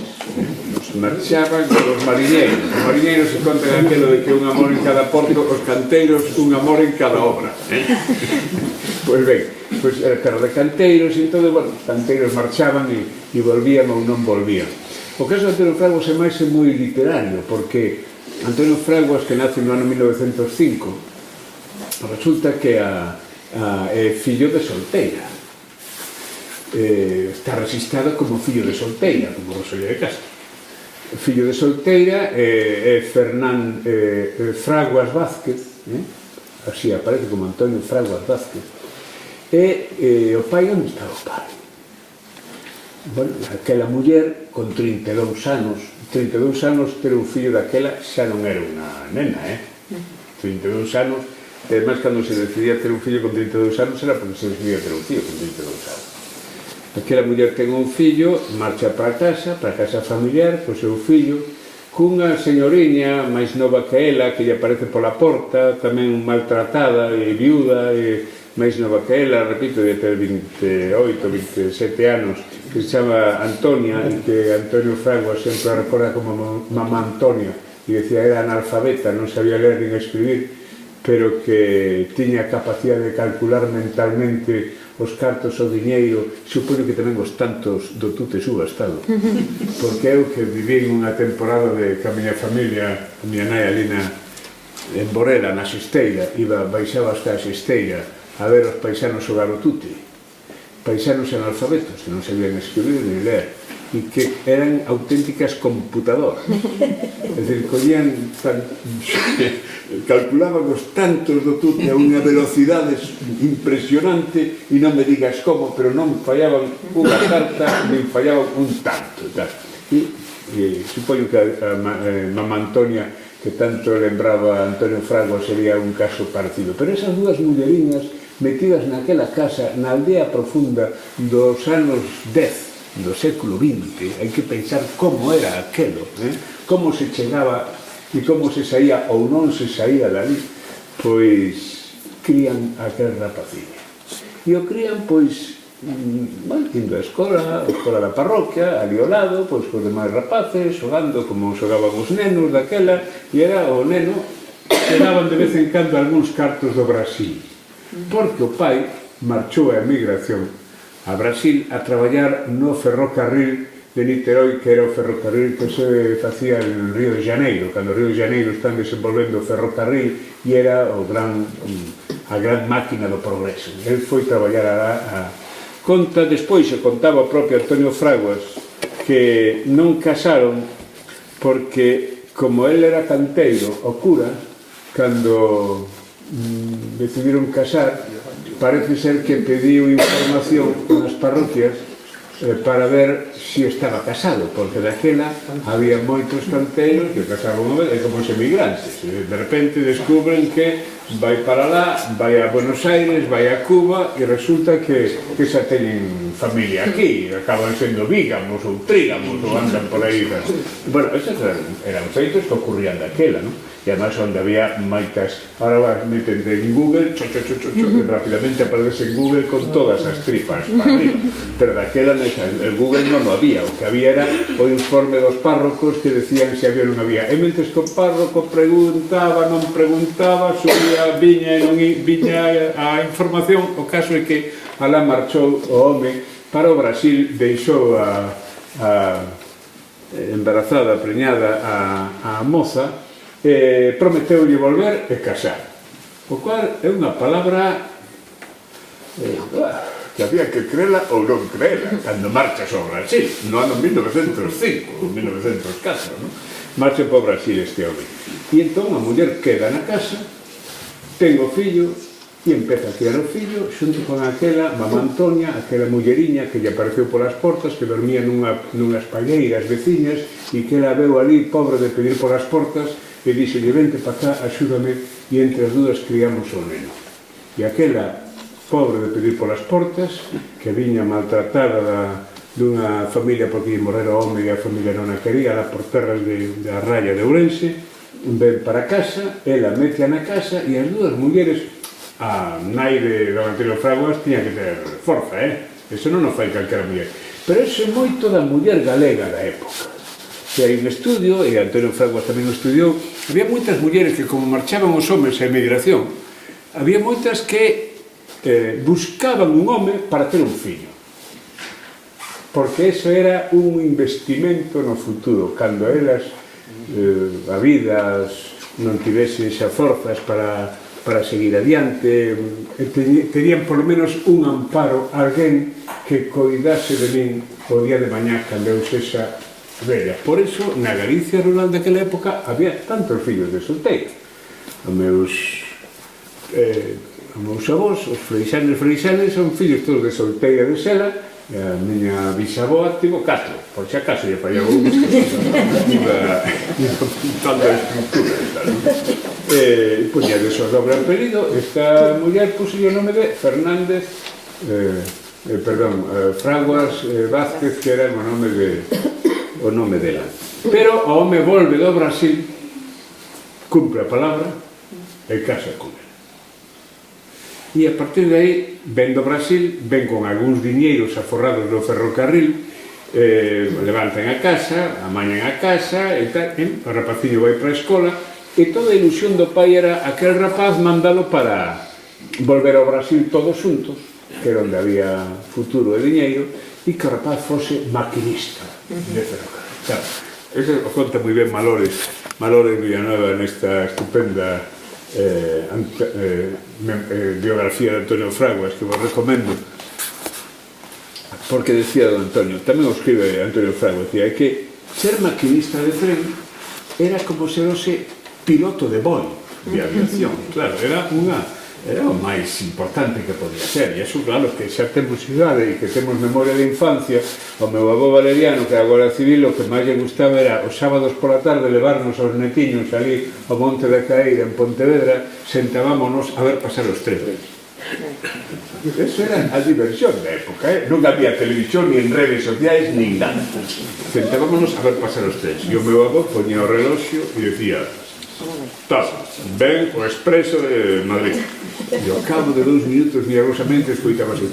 Marchaban con os mariñeiros. Os mariñeiros se contan aquelo de que un amor en cada porto, os canteiros un amor en cada obra. Pois ben, pois era terra de canteiros, e entón, bueno, os canteiros marchaban e volvían ou non volvían. O caso de Antonio Fraguas é máis moi literario, porque Antonio Fraguas, que nace no ano 1905, resulta que é fillo de solteira. Está registrado como fillo de solteira, como Rosalía de Castro. Fillo de solteira é Fernán Fraguas Vázquez, así aparece como Antonio Fraguas Vázquez. E o pai, onde está o pai? Bueno, aquela muller con 32 anos ter un fillo daquela xa non era unha nena, 32 anos, e además cando se decidía ter un fillo con 32 anos era porque se decidía ter un fillo con 32 anos. Aquela muller ten un fillo, marcha para a casa familiar, co seu fillo, cunha señoriña máis nova que ela, que lle aparece pola porta, tamén maltratada e viuda, e máis nova que ela, repito, de ter 28, 27 anos, que se chama Antonia, e que Antonio Fraguas sempre a recorda como mamá Antonia, e decía era analfabeta, non sabía ler nin escribir, pero que tiña a capacidade de calcular mentalmente os cartos, o diñeiro, supoño que tamén os tantos do tute subastado, porque eu que viví unha temporada ca miña familia, a miña nai ali en Borela, na Xesteira, baixaba hasta a Xesteira a ver os paisanos xogar o tute, paisanos analfabetos que non sabían escribir ni ler, e que eran auténticas computadoras. É dicir, calculaban os tantos do tute a unha velocidade impresionante e non me digas como, pero non fallaban unha carta, nin fallaban un tanto. E supoño que a mamá Antonia, que tanto lembraba a Antonio Fraguas, sería un caso parecido. Pero esas dúas mulleriñas metidas naquela casa, na aldea profunda dos anos 10 do século XX, hai que pensar como era aquelo, como se chegaba e como se saía ou non se saía dali, pois crían aquel rapaciño. E o crían, pois, indo á escola da parroquia, ali ao lado, pois, cos demais rapaces, xogando como xogaban os nenos daquela, e era o neno que daban de vez en cando algúns cartos do Brasil, porque o pai marchou a emigración a Brasil a traballar no ferrocarril de Niterói, que era o ferrocarril que se facía en Río de Janeiro, cando Río de Janeiro están desenvolvendo o ferrocarril e era a gran máquina do progreso. El foi traballar a conta, despois se contaba o propio Antonio Fraguas que non casaron porque, como el era canteiro, o cura, cando decidiron casar, parece ser que pediu información nas parroquias para ver se estaba casado, porque daquela había moitos canteiros que casaban como os emigrantes. De repente descubren que vai para lá, vai a Buenos Aires, vai a Cuba e resulta que xa teñen familia aquí, acaban sendo vígamos ou trígamos ou andan por aí. Bueno, esos eran feitos que ocurrían daquela, non? E además onde había moitas, ahora vas metente en Google, e rapidamente aparece en Google con todas as tripas para arriba, pero daquela el Google non o había, o que había era o informe dos párrocos que decían se había ou non había, e mentres que o párroco preguntaba, non preguntaba, subía, viña e non viña a información, o caso é que alá marchou o home para o Brasil, deixou a embarazada, preñada a moza, prometeulle volver e casar, o cual é unha palabra que había que creela ou non creela cando marchas ao Brasil no ano 1905 ou 1904, non? Marcha para o Brasil este home e entón a muller queda na casa, ten o fillo e empeza a criar o fillo xunto con aquela mamá Antonia, aquela mulleriña que lle apareceu polas portas, que dormía nunhas palleiras veciñas e que ela veu ali, pobre de pedir polas portas, e dixolle, vente para cá, axúdame, e entre as dúas criamos o neno. E aquela, pobre de pedir polas portas, que viña maltratada dunha familia porque lle morrera o home e a familia non a quería, lá por terras da Raya de Ourense, ven para casa, ela metia na casa, e as dúas mulleres, a nai de don Antonio Fraguas tiña que ter forza, eso non o fai calquera muller. Pero eso é moito da muller galega da época. Que hai un estudio, e Antonio Fraguas tamén o estudiou, había moitas mulleres que, como marchaban os homes a emigración, había moitas que buscaban un home para ter un fillo. Porque eso era un investimento no futuro, cando elas, a vida, non tivese xa forzas para seguir adiante, terían por lo menos un amparo, alguén que coidase de min o día de mañá cando eu sexa vella. Por iso, na Galicia rural daquela época había tantos fillos de solteiro. Os meus avós, os freixanes son fillos todos de solteira de Sela, e a miña bisaboa tivo 4, por si acaso lle fallaba un iba pintando a estructura, poña de so dobre apelido. Esta muller puxo o nome de Fernández, Fraguas Vázquez, que era o nome dela. Pero o home volve do Brasil, cumpre a palabra e casa con ela. E a partir de aí, ven do Brasil, ven con algúns diñeiros aforrados no ferrocarril, levantan a casa, amañan a casa, e tal, o rapaciño vai para a escola, e toda a ilusión do pai era aquel rapaz mandalo para volver ao Brasil todos juntos, que era onde había futuro e diñeiro, e que o rapaz fose maquinista de ferrocarril. Claro, eso o conta moi ben Malores Villanueva nesta estupenda biografía de Antonio Fraguas, que vos recomendo, porque decía don Antonio, tamén o escribe Antonio Fraguas, decía que ser maquinista de tren era como ser piloto de Boeing, de aviación. Claro, era o máis importante que podía ser, e iso, claro, que xa temos idade e que temos memoria de infancia. O meu avó Valeriano, que agora civil, o que máis lle gustaba era os sábados pola tarde levarnos aos netiños ali ao Monte da Caeira en Pontevedra, sentábamos a ver pasar os trenes. Eso era a diversión da época, non había televisión, ni en redes sociais, nin nada. Sentábamos a ver pasar os trenes, e o meu avó poñía o reloxo e decía: ven o expreso de Madrid. E ao cabo de 2 minutos milagrosamente escoitaba así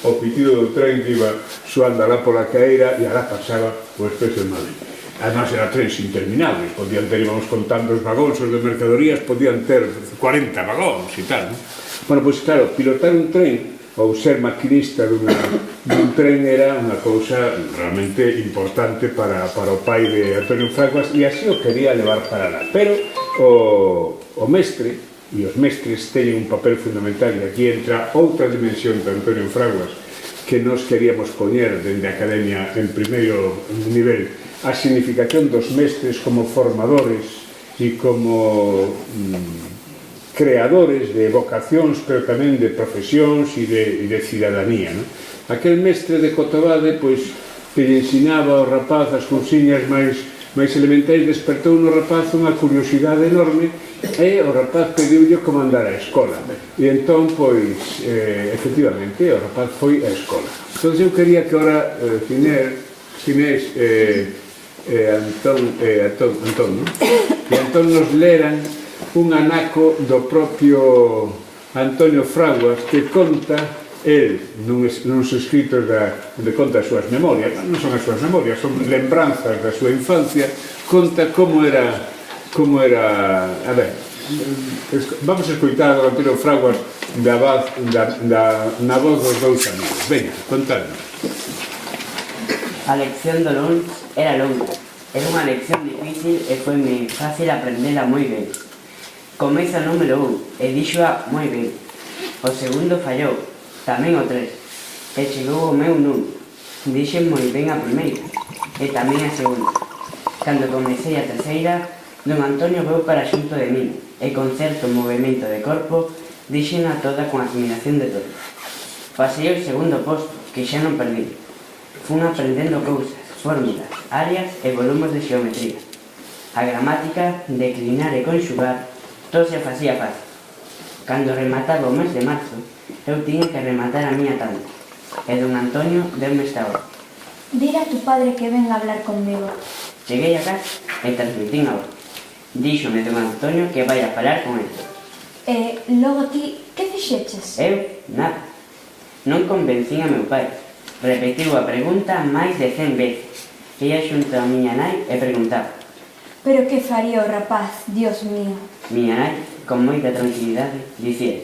o pitido do tren que iba soando alá pola Caeira, e alá pasaba o expreso de Madrid. Además, eran trens interminables, podían ter, íbamos contando os vagóns, os de mercadorías, podían ter 40 vagóns e tal, non? Bueno, pois claro, pilotar un tren ou ser maquinista dun tren era unha cousa realmente importante para o pai de Antonio Fraguas, e así o quería levar para lá. Pero o mestre, e os mestres teñen un papel fundamental, e aquí entra outra dimensión de Antonio Fraguas que nos queríamos poñer dende a academia en primeiro nivel, a significación dos mestres como formadores e como creadores de vocacións, pero tamén de profesións e de cidadanía, non? Aquel mestre de Cotobade, pois, que lle ensinaba ao rapaz as cousiñas máis elementais, despertou no rapaz unha curiosidade enorme, e o rapaz pediulle como andar á escola. E entón, pois, efectivamente, o rapaz foi á escola. Entón, eu quería que ora Ginés Antón, e Antón nos leran un anaco do propio Antonio Fraguas, que conta nuns escritos onde conta as súas memorias, non son as súas memorias, son lembranzas da súa infancia, conta como era, a ver, vamos a escoitar a Antonio Fraguas na voz dos dous amigos. Veña, contadnos. A lección do luns era longa, era unha lección difícil e foi moi fácil aprendela moi ben. Comeza o número 1 e díxoa moi ben. O segundo fallou, tamén o 3, e chegou o meu nun. Dixen moi ben a primeira, e tamén a segunda. Cando comecei a terceira, don Antonio veu para xunto de min, e con certo movimento de corpo, dixena toda con admiración de todos. Pasei o segundo posto, que xa non perdí. Fun aprendendo cousas, fórmulas, áreas e volumes de xeometría. A gramática, declinar e conxugar, todo se facía fácil. Cando remataba o mes de marzo, eu tiña que rematar a miña tanda. E don Antonio deu-me esta hora. Dile a tu padre que venga a hablar conmigo. Cheguei a casa e transmitín a hora. Díxome don Antonio que vai a falar con ele. E logo ti, que fixeches? Eu, nada. Non convencín a meu pai. Repetiu a pregunta máis de 100 veces. Ía xunto a miña nai e preguntaba. Pero que faría o rapaz, Dios mío? Miña nai, con moita tranquilidade, dicía: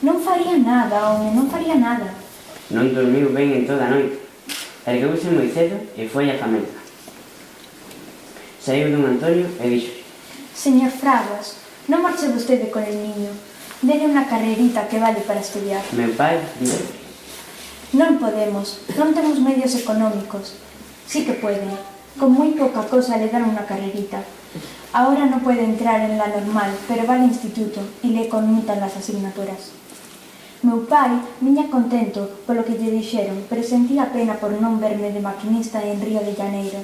Non faría nada, home, non faría nada. non dormiu ben en toda a noite. Ergueuse moi cedo e foi a fameca. Saiu don Antonio e dixo: Señor Fraguas, non marche vostede con el niño. Dele unha carrerita que vale para estudiar. Meu pai dixo: Non podemos, non temos medios económicos. Sí que pueden. Con moi pouca cosa le dan unha carrerita. Ahora non puede entrar en la normal, pero va al instituto e le conmutan las asignaturas. Meu pai viña contento polo que lle dixeron, pero sentía pena por non verme de maquinista en Río de Janeiro.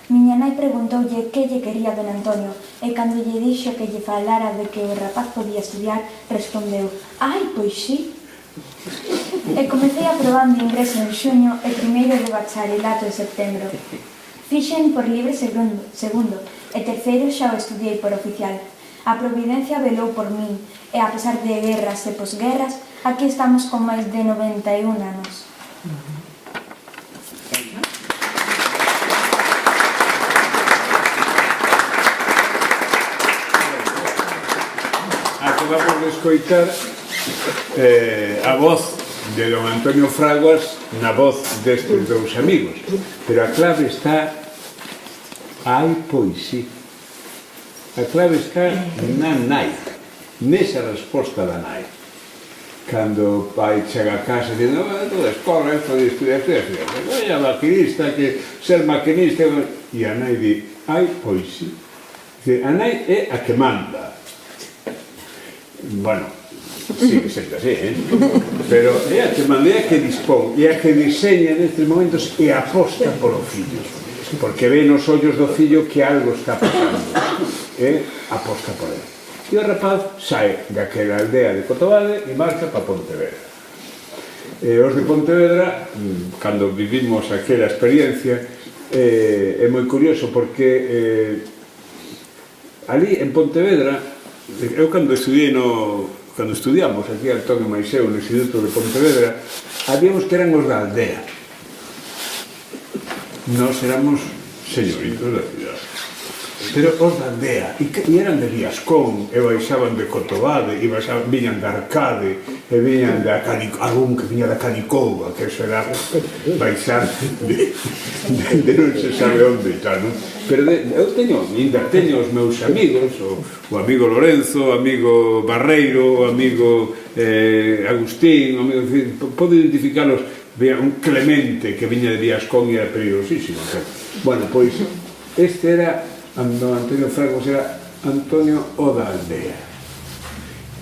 Miña nai preguntoulle que lle quería don Antonio, e cando lle dixo que lle falara de que o rapaz podía estudiar, respondeu: Ai, pois sí. E comecei aprobando ingreso en xuño e primeiro de bacharelato en setembro. Fixen por libre segundo e terceiro xa o estudiei por oficial. A providencia velou por min e, a pesar de guerras e posguerras, aquí estamos con máis de 91 anos. acabamos de escoitar a voz de don Antonio Fraguas na voz destes dous amigos, pero a clave está hai poesía, a clave está na nai, nesa resposta da nai, cando o pai chega a casa e dice toda a escola, esto de estudiar, vai a maquinista, que ser maquinista, e a nai di hai poesía, a nai é a que manda. Bueno, sigue sendo así, pero é a que manda, é a que dispón, é a que diseña nestes momentos e aposta polo fillo, porque ve nos ollos do fillo que algo está pasando e aposta por ele. E o rapaz sae daquela aldea de Cotobade e marcha para Pontevedra. Os de Pontevedra, cando vivimos aquela experiencia, é moi curioso porque ali en Pontevedra, eu cando estudiamos aquí Antonio Maiseu no Instituto de Pontevedra, habíamos que eran os da aldea, nós éramos señoritos da cidade, pero os da aldea, e eran de Riascón, e baixaban de Cotobade, e viñan de Arcade, e viñan de algún que viña da Canicouba, que eso era baixar de non se sabe onde e tal, non? Pero eu ainda teño os meus amigos, o amigo Lorenzo, o amigo Barreiro, o amigo Agustín, podo identificarlos, un Clemente que viña de Riascón e era peligrosísimo. Bueno, pois, este era Antonio Fraguas, era Antonio o da aldea.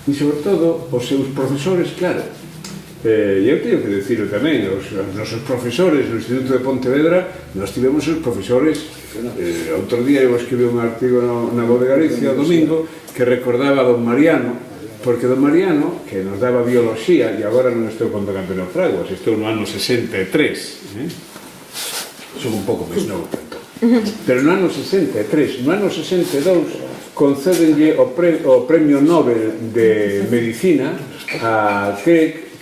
E, sobre todo, os seus profesores, claro, e eu teño que dicirlo tamén, os nosos profesores no Instituto de Pontevedra, nós tivemos os profesores, outro día eu escribí un artigo na Voz de Galicia o domingo, que recordaba a don Mariano, porque don Mariano, que nos daba biología, e agora non estou con don Antonio Fraguas, estou no ano 63, son un pouco máis novo, pero no ano 63, no ano 62 concédenlle o Premio Nobel de Medicina a Kirk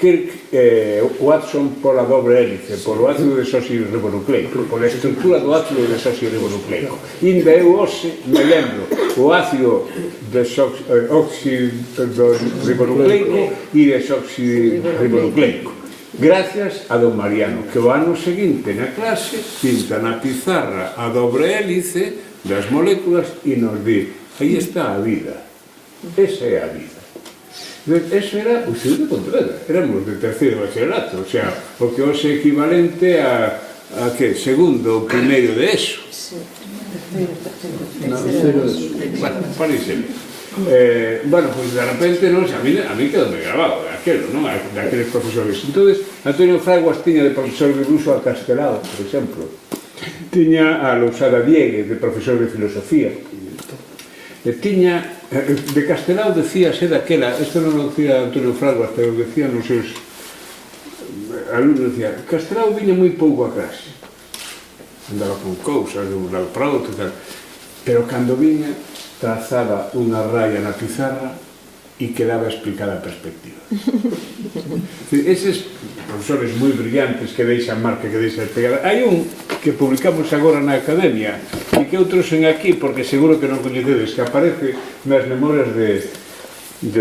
Watson pola dobre hélice, polo ácido desoxirribonucleico, pola estructura do ácido desoxirribonucleico. Inda eu hoxe me lembro o ácido desoxirribonucleico e desoxirribonucleico, gracias a don Mariano, que o ano seguinte na clase pinta na pizarra a dobre hélice das moléculas e nos di, aí está a vida, esa é a vida. Eso era o Instituto de Pontevedra, éramos de terceiro bacharelato, o sea, o que hoxe é equivalente a que segundo ou primeiro de ESO. Bueno, parece. Bueno, pois de repente, non, a mí quedou me grabado daqueles profesores. Entonces, Antonio Fraguas tiña de profesor de Ruso a Castelao, por exemplo, tiña a Lousada Diegue de profesor de filosofía, e tiña de Castelao, decíase daquela, isto non o decía Antonio Fraguas, pero decían os seus alumnos, decía, Castelao viña moi pouco a clase, andaba con cousas de un lado para outro, pero cando viña trazaba unha raya na pizarra e quedaba explicada a perspectiva. Eses profesores moi brillantes que deixan marca, que deixan pegada. Hai un que publicamos agora na Academia e que outros en aquí, porque seguro que non coñecedes, que aparece nas memorias de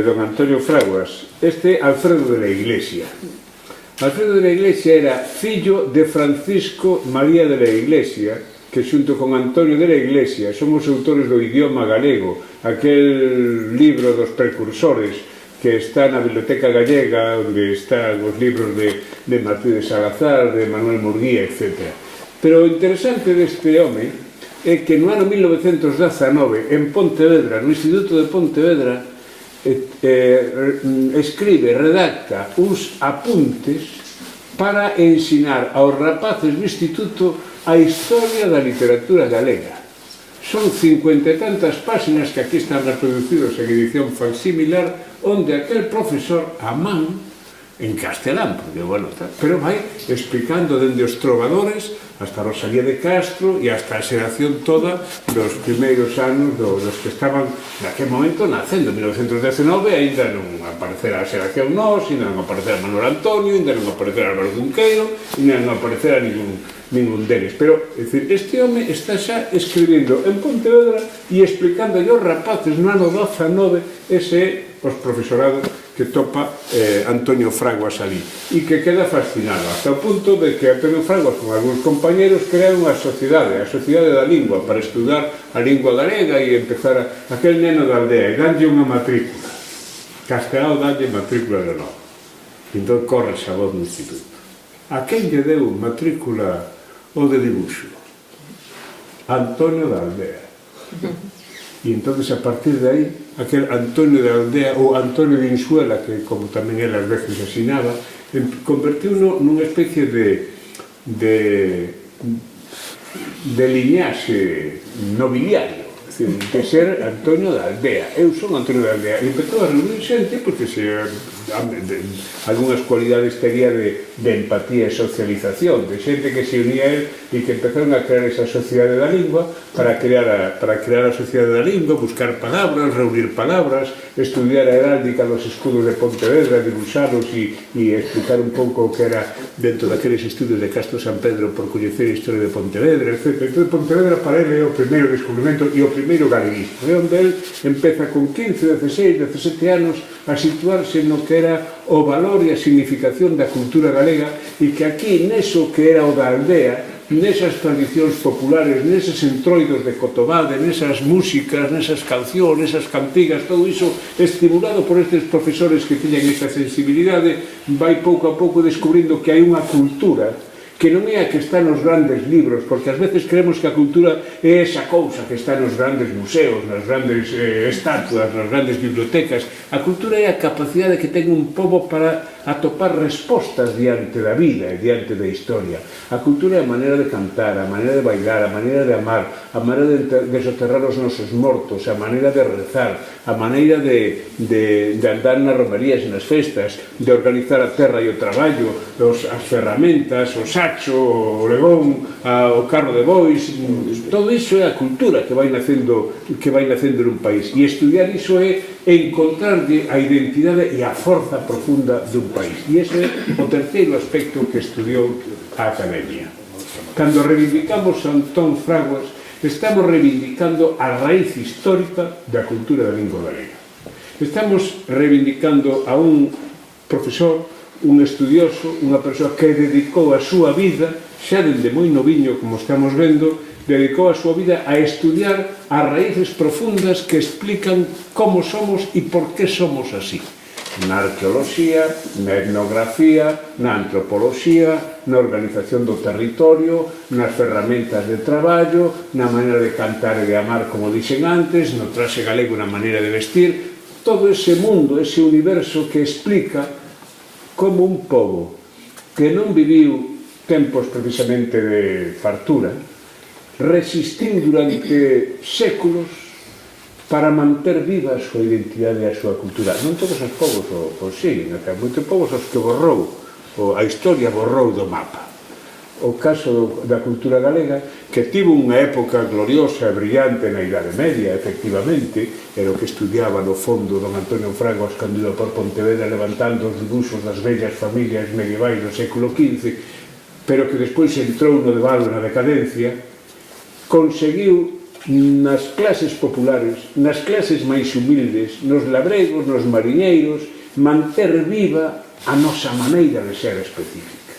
don Antonio Fraguas. Este Alfredo de la Iglesia. Alfredo de la Iglesia era fillo de Francisco María de la Iglesia, que xunto con Antonio de la Iglesia son os autores do idioma galego, aquel libro dos precursores que está na Biblioteca Gallega, onde están os libros de Martí de Salazar, de Manuel Murguía, etc. Pero o interesante deste home é que no ano 1919, en Pontevedra, no Instituto de Pontevedra, escribe, redacta uns apuntes para ensinar aos rapaces do instituto a historia da literatura galega. Son 50 e tantas páxinas que aquí están reproducidos en edición facsimilar, onde aquel profesor, a man, en castelán, porque, bueno, pero vai explicando dende os trovadores hasta Rosalía de Castro e hasta a xeración toda dos primeiros anos dos que estaban naquele momento nacendo. En 1919 ainda non aparecera a xeración Nós, ainda non aparecera Manuel Antonio, ainda non aparecera Álvaro Cunqueiro, ainda non aparecera ningún ningún deles. Pero, é dicir, este home está xa escribindo en Pontevedra e explicando aos rapaces no ano 19 ese é os profesorados que topa Antonio Fraguas ali e que queda fascinado hasta o punto de que Antonio Fraguas con algúns compañeros crea unha sociedade, a Sociedade da Lingua, para estudar a lingua galega e empezar aquel neno da aldea e danlle unha matrícula. Castelao danlle matrícula de novo. Entón corre a voz no instituto. A quen lle deu matrícula o de dibuixo? Antonio da aldea. E entón, a partir de aí, aquel Antonio da aldea, ou Antonio de Insuela, que como tamén ele ás veces asinaba, convertiu-no nunha especie de liñaxe nobiliario, de ser Antonio da aldea. Eu son Antonio da aldea. E empezou a reunir xente, porque algunhas cualidades tería de empatía e socialización, de xente que se unía a él e que empezaron a crear esa sociedade da lingua para crear a sociedade da lingua, buscar palabras, reunir palabras, estudiar a heráldica dos escudos de Pontevedra, dibuixalos e explicar un pouco o que era dentro daqueles estudios de Castro San Pedro por coñecer a historia de Pontevedra, etc. Entón, Pontevedra para ele é o primeiro descubrimento e o primeiro galeguismo, é onde ele empeza con 15, 16, 17 anos a situarse no que era o valor e a significación da cultura galega e que aquí, neso que era o da aldea, nesas tradicións populares, neses entroidos de Cotobade, nesas músicas, nesas cancións, nesas cantigas, todo iso estimulado por estes profesores que tiñan esta sensibilidade, vai pouco a pouco descubrindo que hai unha cultura que non é a que está nos grandes libros, porque ás veces creemos que a cultura é esa cousa que está nos grandes museos, nas grandes estatuas, nas grandes bibliotecas. A cultura é a capacidade que ten un pobo para atopar respostas diante da vida e diante da historia. A cultura é a maneira de cantar, a maneira de bailar, a maneira de amar, a maneira de soterrar os nosos mortos, a maneira de rezar, a maneira de andar nas romerías e nas festas, de organizar a terra e o traballo, as ferramentas, o sacho, o legón, o carro de bois. Todo iso é a cultura que vai nacendo nun país. E estudiar iso é encontrar a identidade e a forza profunda dun país. E ese é o terceiro aspecto que estudiou a Academia. Cando reivindicamos a Antón Fraguas, estamos reivindicando a raíz histórica da cultura da lingua galega. Estamos reivindicando a un profesor, un estudioso, unha persoa que dedicou a súa vida, xa dende moi noviño, como estamos vendo, dedicou a súa vida a estudiar as raíces profundas que explican como somos e por que somos así. Na arqueoloxía, na etnografía, na antropoloxía, na organización do territorio, nas ferramentas de traballo, na maneira de cantar e de amar, como dixen antes, no traxe galego, na maneira de vestir, todo ese mundo, ese universo que explica como un pobo que non viviu tempos precisamente de fartura, resistiu durante séculos para manter viva a súa identidade e a súa cultura. Non todos os povos o consiguen, moitos povos os que borrou, a historia borrou do mapa. O caso da cultura galega, que tivo unha época gloriosa e brillante na Idade Media, efectivamente, era o que estudiaba no fondo don Antonio Fraguas cando iba por Pontevedra levantando os dibuxos das vellas familias medievais do século XV, pero que despois entrou no debalo na decadencia, conseguiu nas clases populares, nas clases máis humildes, nos labregos, nos mariñeiros, manter viva a nosa maneira de ser específica.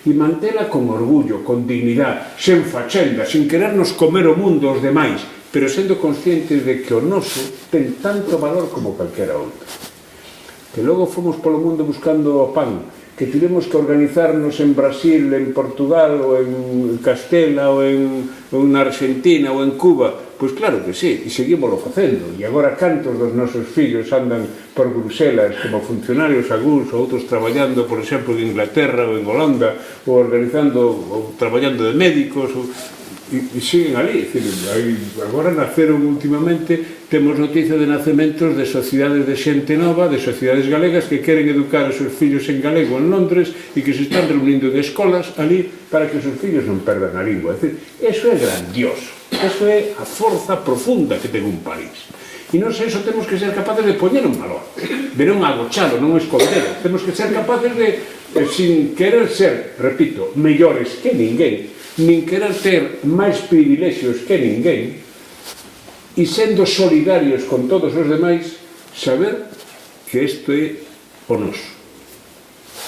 E mantela con orgullo, con dignidade, sen fachenda, sen querernos comer o mundo aos demais, pero sendo conscientes de que o noso ten tanto valor como calquera outro. Que logo fomos polo mundo buscando o pan, que tivemos que organizarnos en Brasil, en Portugal, ou en Castela, ou na Argentina, ou en Cuba, pois claro que sí, e seguímoslo facendo. E agora cantos dos nosos fillos andan por Bruselas como funcionarios algúns, ou outros traballando, por exemplo, en Inglaterra ou en Holanda, ou organizando, ou traballando de médicos, e siguen ali. Agora naceron últimamente, temos noticia de nacementos de sociedades de xente nova, de sociedades galegas que queren educar os seus fillos en galego en Londres e que se están reunindo en escolas ali para que os seus fillos non perdan a lingua. Eso é grandioso, eso é a forza profunda que ten un país. E non sei, iso temos que ser capaces de poñer un valor. de non agochalo, non esconder. Temos que ser capaces de, sin querer ser, repito, mellores que ninguén, nin querer ter máis privilexios que ninguén, e sendo solidarios con todos os demais, saber que isto é o noso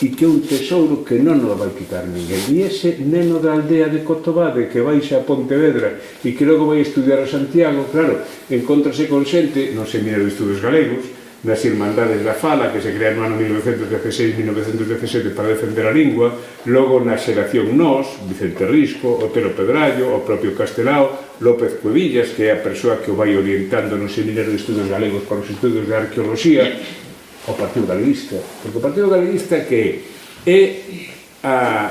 e que é un tesouro que non nos vai quitar ninguén. E ese neno da aldea de Cotobade que baixa a Pontevedra e que logo vai estudiar a Santiago, claro, encontrase con xente no Seminario de Estudos Galegos, nas Irmandades da Fala, que se crea no ano 1916-1917 para defender a lingua, logo na xeración Nós, Vicente Risco, Otero Pedrallo, o propio Castelao, López Cuevillas, que é a persoa que o vai orientando no Seminario de Estudos Galegos para os estudos de arqueoloxía, o Partido Galeguista, porque o Partido Galeguista que é a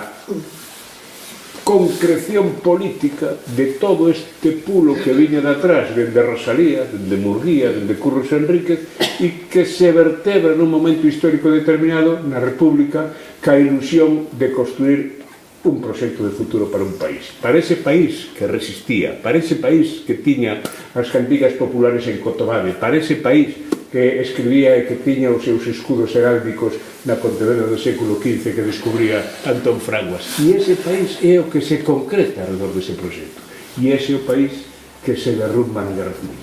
concreción política de todo este pulo que viña de atrás, dende Rosalía, dende Murguía, dende Curros Enríquez, e que se vertebra nun momento histórico determinado na República ca ilusión de construir un proxecto de futuro para un país. Para ese país que resistía, para ese país que tiña as cantigas populares en Cotobade, para ese país que escribía e que tiña os seus escudos heráldicos na Pontevedra do século XV que descubría Antón Fraguas. E ese país é o que se concreta alrededor dese proxecto. E ese é o país que se derrumba na Guerra Civil.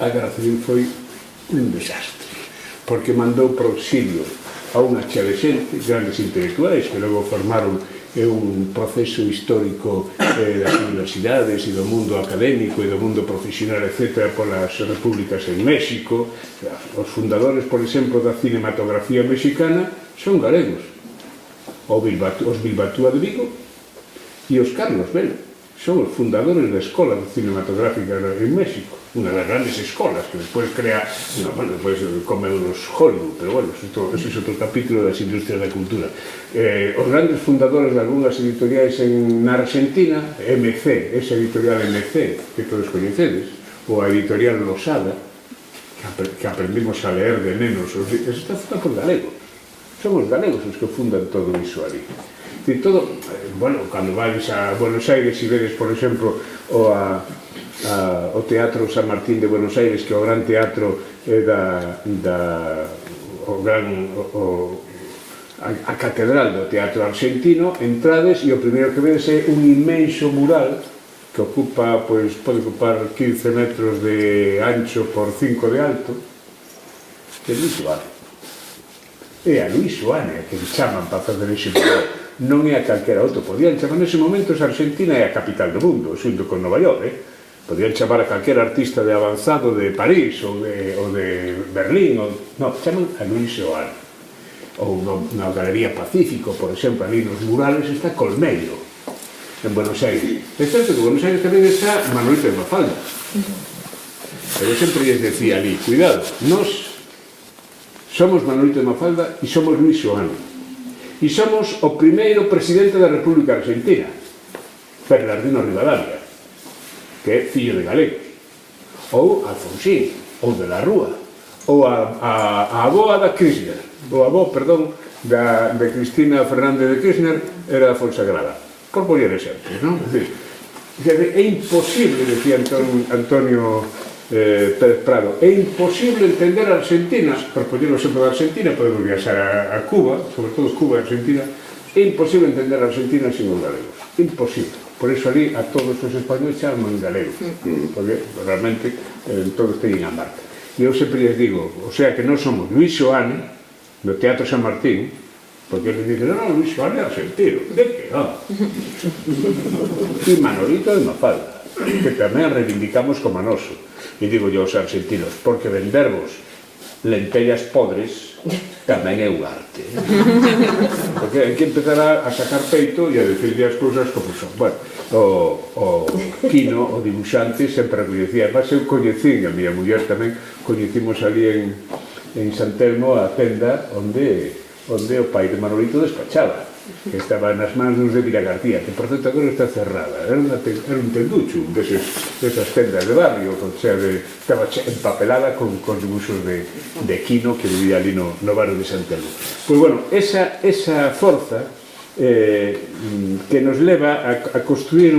A Guerra Civil foi un desastre, porque mandou pro exilio a unha chea de xente, grandes intelectuais, que logo formaron un proceso histórico das universidades e do mundo académico e do mundo profesional, etc., polas repúblicas en México. Os fundadores, por exemplo, da cinematografía mexicana son galegos. Os Bilbatúa de Vigo e os Carlos Vela son os fundadores da Escola Cinematográfica en México, unha das grandes escolas que despois crea, bueno, despois come os Hollywood, pero bueno, eso é outro capítulo das industrias da cultura. Os grandes fundadores de algunhas editoriais na Argentina, MC, esa editorial MC, que todos coñecedes, ou a editorial Losada, que aprendimos a leer de nenos, está fundada por galegos. Son os galegos os que fundan todo iso ali. E todo, bueno, cando vais a Buenos Aires e vedes, por exemplo, o Teatro San Martín de Buenos Aires, que é o gran teatro a catedral do teatro argentino, entrades e o primeiro que vedes é un inmenso mural que ocupa, pois, pode ocupar 15 metros de ancho por 5 de alto, que é Luis Suárez. É a Luis Suárez que chaman para fazer ese mural. Non é a calquera outro. Podían chamar nese momento a Argentina é a capital do mundo, xunto con Nova York, Podían chamar a calquera artista de avanzado de París ou de Berlín, non, chaman a Luis Suárez. Ou na Galería Pacífico, por exemplo, ali nos murales está Colmeiro, en Buenos Aires. É certo que Buenos Aires tamén está Manolito de Mafalda. Pero sempre lles decía ali, cuidado, nós somos Manolito de Mafalda e somos Luis Suárez. E somos o primeiro presidente da República Argentina, Bernardino Rivadavia, que é fillo de galegos, ou Alfonsín, ou de la Rúa, ou a aboa da Kirchner, o avó, perdón, de Cristina Fernández de Kirchner era Fonsagrada, por poñer exemplos, non? É imposible, decía Antonio Pérez Prado, é imposible entender a Argentina, por poñer o exemplo da Argentina, podemos viaxar a Cuba, sobre todo Cuba e Argentina, é imposible entender a Argentina sin os galegos, imposible. Por eso ali a todos os españoles chaman galegos, porque realmente todos teñen a marca. E eu sempre les digo, o sea que non somos Luis Soane, do Teatro San Martín, porque eles dicen, non, Luis Soane é argentino, de que? E Manolito de Mafalda, que tamén reivindicamos como noso. E digo yo aos argentinos, porque vendervos lentellas podres tamén é un arte. Porque hai que empezar a sacar peito e a decirle as cousas como son. Bueno, o Quino, o dibuixante, sempre recoñecía. Mas eu coñecín, a miña muller tamén, coñecimos ali en San Telmo a tenda onde o pai de Manolito despachaba, que estaba nas mans de Vila García, que por certo agora está cerrada. Era un tenducho desas tendas de barrio, o sea, estaba empapelada con dibuixos de Quino, que vivía ali no barrio de San Telmo. Pois bueno, esa forza que nos leva a construir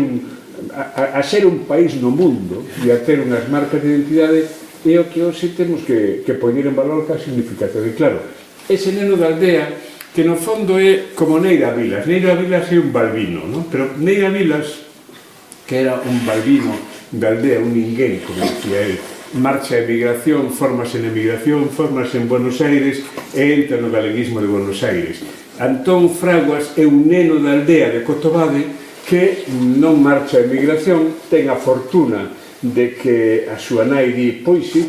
a ser un país no mundo e a ter unhas marcas de identidade e o que hoxe temos que poñer en valor ca significación. E claro, ese neno da aldea, que no fondo é como Neira Vilas. Neira Vilas é un balbino, non? Pero Neira Vilas, que era un balbino da aldea, un ninguén, como decía él, marcha a emigración, formase en emigración, formase en Buenos Aires e entra no galeguismo de Buenos Aires. Antón Fraguas é un neno da aldea de Cotobade que non marcha a emigración, ten a fortuna de que a súa nai di, pois sí,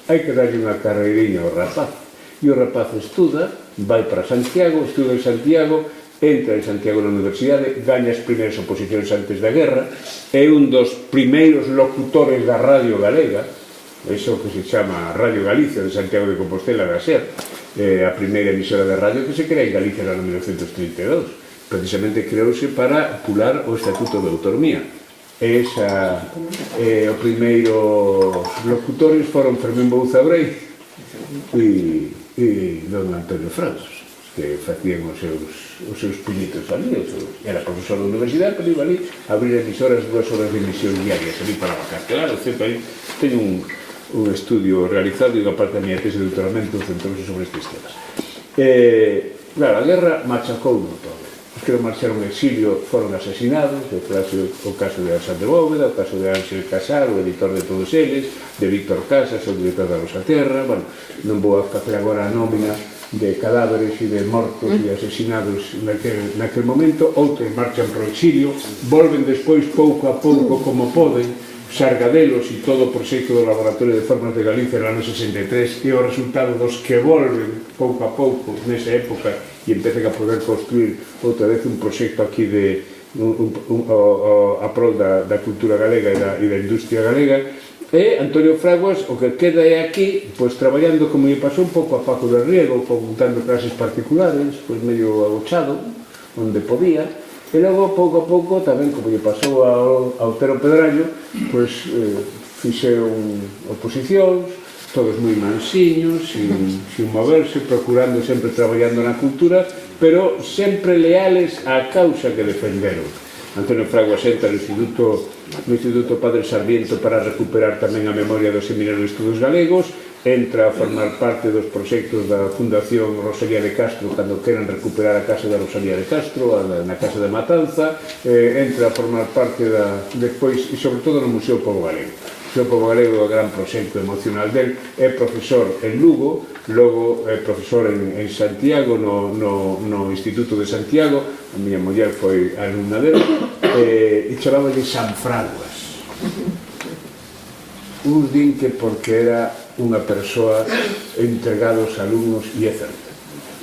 hai que darlle unha carreirinha ao rapaz. E o rapaz estuda, vai para Santiago, estuda en Santiago, entra en Santiago na universidade, gaña as primeiras oposicións antes da guerra, é un dos primeiros locutores da radio galega, eso que se chama Radio Galicia de Santiago de Compostela da SER, a primeira emisora de radio que se crea en Galicia no 1932. Precisamente creouse para pular o Estatuto de Autonomía. O primeiro locutores foron Fermín Bouza Brei e don Antonio Fraguas, que facían os seus puñitos ali. Era profesor da universidade, pero iba ali a abrir emisoras 2 horas de emisión diarias ali para vacar. Claro, sempre teño un estudio realizado e aparte da minha tese de doutoramento centrouse sobre estes temas. Claro, a guerra machacou no todo. Os que marcharon ao exilio foron asesinados, o caso de Alexandre Bóveda, o caso de Ángel Casal, o editor de todos eles, de Víctor Casas, o director da Rosa Terra. Bueno, non vou a facer agora a nómina de cadáveres e de mortos e asesinados naquel momento. Outros marchan para o exilio, volven despois pouco a pouco como poden. Sargadelos e todo o proxecto do Laboratorio de Formas de Galicia no ano 63 e o resultado dos que volven pouco a pouco nesa época e empecen a poder construir outra vez un proxecto aquí a prol da cultura galega e da industria galega. E Antonio Fraguas, o que queda é aquí, pois traballando como lle pasou un pouco a Paco de Riego, dando clases particulares, pois medio agochado, onde podía. E logo, pouco a pouco, tamén como lle pasou ao Otero Pedrallo, pois fixeron oposicións, todos moi mansiños, sin moverse, procurando sempre traballando na cultura, pero sempre leales á causa que defenderon. Antonio Fraguas entra no Instituto Padre Sarmiento para recuperar tamén a memoria do Seminario de Estudos Galegos, entra a formar parte dos proxectos da Fundación Rosalía de Castro cando queran recuperar a casa da Rosalía de Castro, na casa de Matanza, entra a formar parte despois, e sobre todo no Museo Pobo Galego. O Museo Pobo Galego é o gran proxecto emocional del, é profesor en Lugo, logo é profesor en Santiago, no Instituto de Santiago, a miña muller foi alumna del, e chamáballe San Fraguas. Uns din que porque era unha persoa entregada aos alumnos e é certo.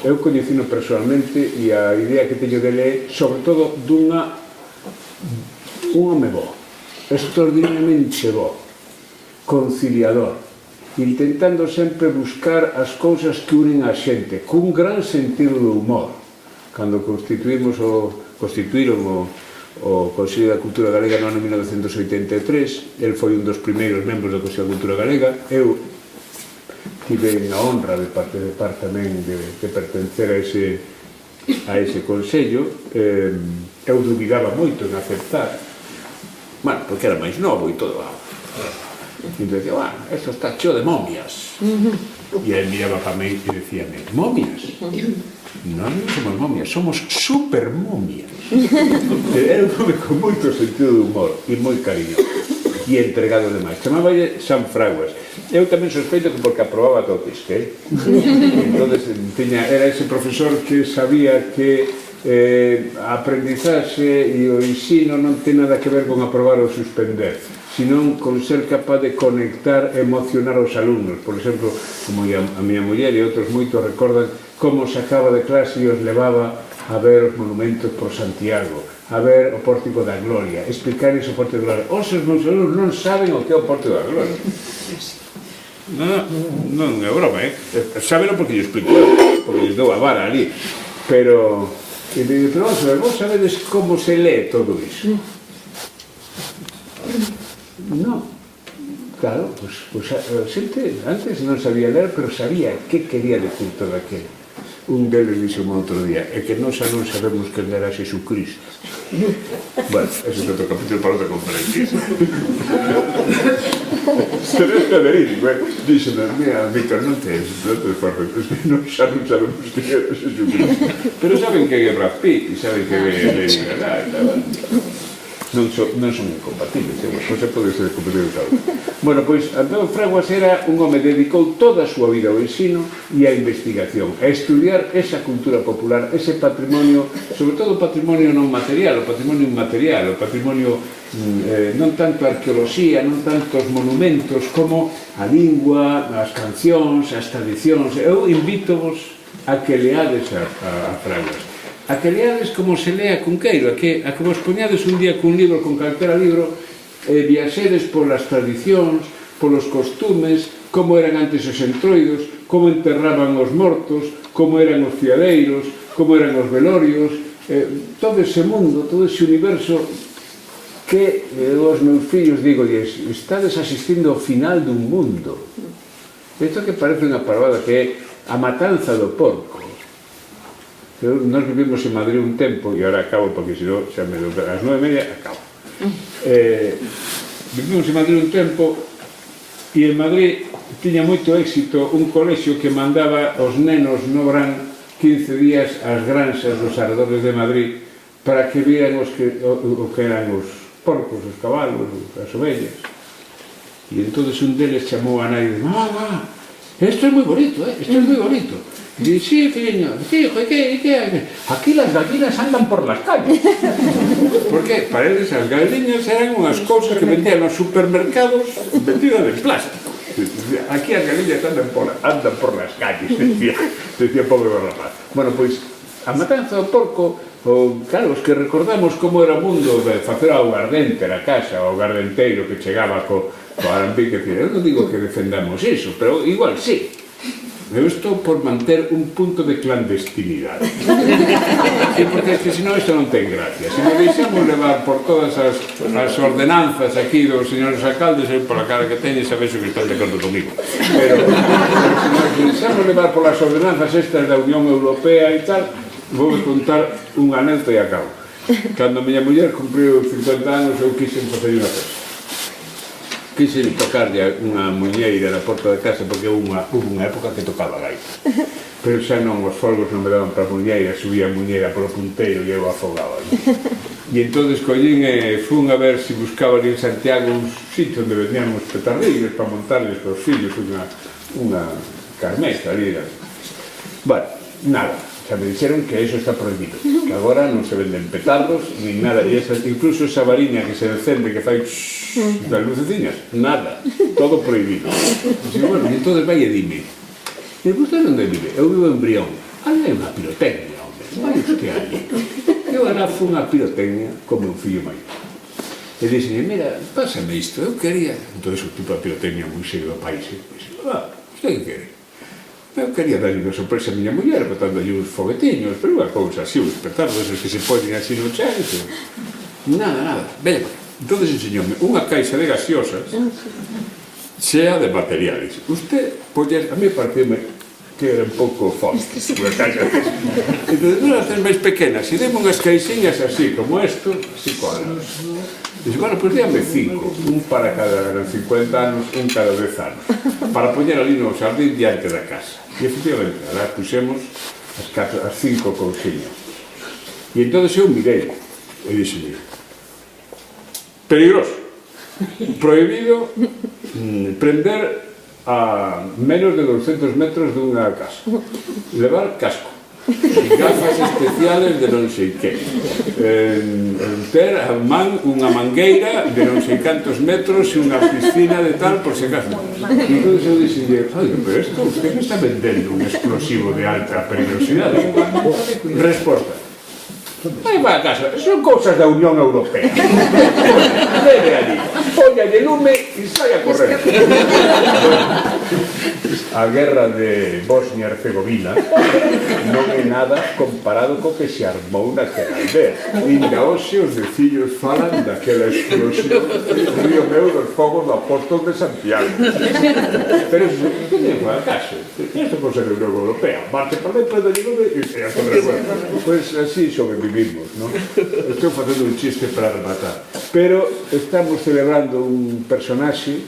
Eu coñecino personalmente e a idea que teño dele é, sobre todo, un home bo, extraordinariamente bo, conciliador, intentando sempre buscar as cousas que unen a xente, cun gran sentido do humor. Cando constituíron o Consello da Cultura Galega no ano 1983, el foi un dos primeiros membros do Consello da Cultura Galega. Eu tive a honra de participar tamén de pertencer a ese Consello. Eu dubidaba moito en aceptar, bueno, porque era máis novo e todo. E decía, esto está cheo de momias. E ele miraba para mí e decíame, momias? Non somos momias, somos super momias. Era un home con moito sentido de humor e moi cariño e entregado demais. Chamáballe San Fraguas. Eu tamén sospeito que porque aprobaba totes, que entonces era ese profesor que sabía que a aprendizaxe e o ensino non ten nada que ver con aprobar ou suspender, senón con ser capaz de conectar e emocionar aos alumnos. Por exemplo, como a miña muller e outros moitos recordan como sacaba de clase e os levaba a ver os monumentos por Santiago, a ver o Pórtico da Gloria, explicar ese Pórtico da Gloria. Os meus alumnos non saben o que é o Pórtico da Gloria. Non é broma, sábeno porque yo explico, porque lles dou a vara ali. Pero vos sabedes como se lee todo iso? Non. Claro, pues a xente antes non sabía ler, pero sabía que quería decir todo aquilo. Un deles dixo outro día, é que nós non sabemos que era Xesucristo. Bueno, ese é outro capítulo para outra conferencia. Pero é verídico, díxeme, mira, Víctor, non te esforces, xa non sabemos que é Xesucristo. Pero saben que é Brad Pitt, e saben que é Lady Gaga, non son incompatibles, pois se pode ser compatible tal. Bueno, pois Antón Fraguas era un home que dedicou toda a súa vida ao ensino e á investigación, a estudiar esa cultura popular, ese patrimonio, sobre todo o patrimonio non material, o patrimonio inmaterial, o patrimonio non tanto a arqueoloxía, non tanto os monumentos, como a lingua, as cancións, as tradicións. Eu invito-vos a que leades a Fraguas. A que leades como se lea a Cunqueiro, a que vos poñades un día cun libro, con calquera libro, viaxedes polas tradicións, polos costumes, como eran antes os entroidos, como enterraban os mortos, como eran os fiadeiros, como eran os velorios, todo ese mundo, todo ese universo que os meus fillos digo, estades asistindo ao final dun mundo. Isto que parece unha parvada que é a matanza do porco. Nós vivimos en Madrid un tempo, e agora acabo porque se non xa me dou as 9:30, acabo. Vivimos en Madrid un tempo e en Madrid tiña moito éxito un colexio que mandaba os nenos no verán 15 días ás granxas dos arredores de Madrid para que vieran o que eran os porcos, os cabalos, as ovellas. E entón un deles chamou a nai e dixo, mamá, isto é moi bonito, isto é moi bonito. Y dice, sí, filho, hijo, ¿y qué? Aquí las gallinas andan por las calles. Porque para eles as gallinas eran unhas cousas que vendían nos supermercados vendidas de plástico. Aquí as gallinas andan por las calles, decía pobre rapaz. Bueno, pois, a matanza do porco, claro, os que recordamos como era o mundo de facer ao gardente na casa, ao gardenteiro que chegaba co arampique, eu non digo que defendamos iso, pero igual sí. Eu estou por manter un punto de clandestinidade. Porque es que senón isto non ten gracia. Se me deixamos levar por todas as ordenanzas aquí dos señores alcaldes, eu pola cara que teñen sabes que están de acordo comigo. Pero se nos deixamos levar polas ordenanzas estas da Unión Europea e tal, vou contar un anécdota e acabo. Cando a miña muller cumpriu 50 anos, eu quise facer unha festa. Quise tocarlle unha muñeira na porta de casa porque hubo unha época que tocaba gaita. Pero xa non, os folgos non me daban para a muñeira, subía a muñeira polo punteiro e eu afogaba. E entón collín e fun a ver se buscaba ali en Santiago un sitio onde vendíamos petardillos para montarles para os fillos unha carmesta ali. Bueno, nada. Xa me dixeron que eso está prohibido, que agora non se venden petardos nin nada, e incluso esa variña que se encende que fai das luceciñas, nada, todo prohibido. E bueno, entón vai e dime, e vostede onde vive? Eu vivo en Brión. Ali hai unha pirotecnia, hombre, vai usted ali. Eu agora fui unha pirotecnia como un fillo maior. E dixen, mira, pásame isto, eu quería, entón o tipo de pirotecnia moi serio do país, usted que quere? Eu quería darlle unha sorpresa a miña muller, botándolle uns foguetiños, pero unha cousa así, uns petardos que se poñen así no chan, nada, veña, entón enseñoume unha caixa de gaseosas chea de materiales. Usted, a mí pareceme que era un pouco forte, unha caixa. Entón, non as ten máis pequenas, e deme unhas caixinhas así, como isto, así coadas. Dice, bueno, pues díame 5, un para cada 50 anos, un cada 10 anos, para poñer ali no xardín diante da casa. E efectivamente, ahora pusemos as 5 cousiñas. E entón eu mirei, e dixeme, peligroso, prohibido prender a menos de 200 metros dunha casa, levar casco, gafas especiales de non sei que, ter a man unha mangueira de non sei cantos metros e unha piscina de tal por se acaso. E entón eu dixenlle, pero isto usted me está vendendo un explosivo de alta peligrosidade. Resposta, aí vai a casa, son cousas da Unión Europea. Vede ali, póñalle lume e sai a correr. A guerra de Bosnia-Herzegovina non é nada comparado co que se armou naquela aldea. Inda hoxe os veciños falan daquela explosión río meu dos fogos do apóstol de Santiago. Pero iso non foi a caso. Isto por ser a Unión Europea. Marche para dentro da Unión e a contrafuerza. Pois así sobrevivimos, non? Estou facendo un chiste para rematar. Pero estamos celebrando un personaxe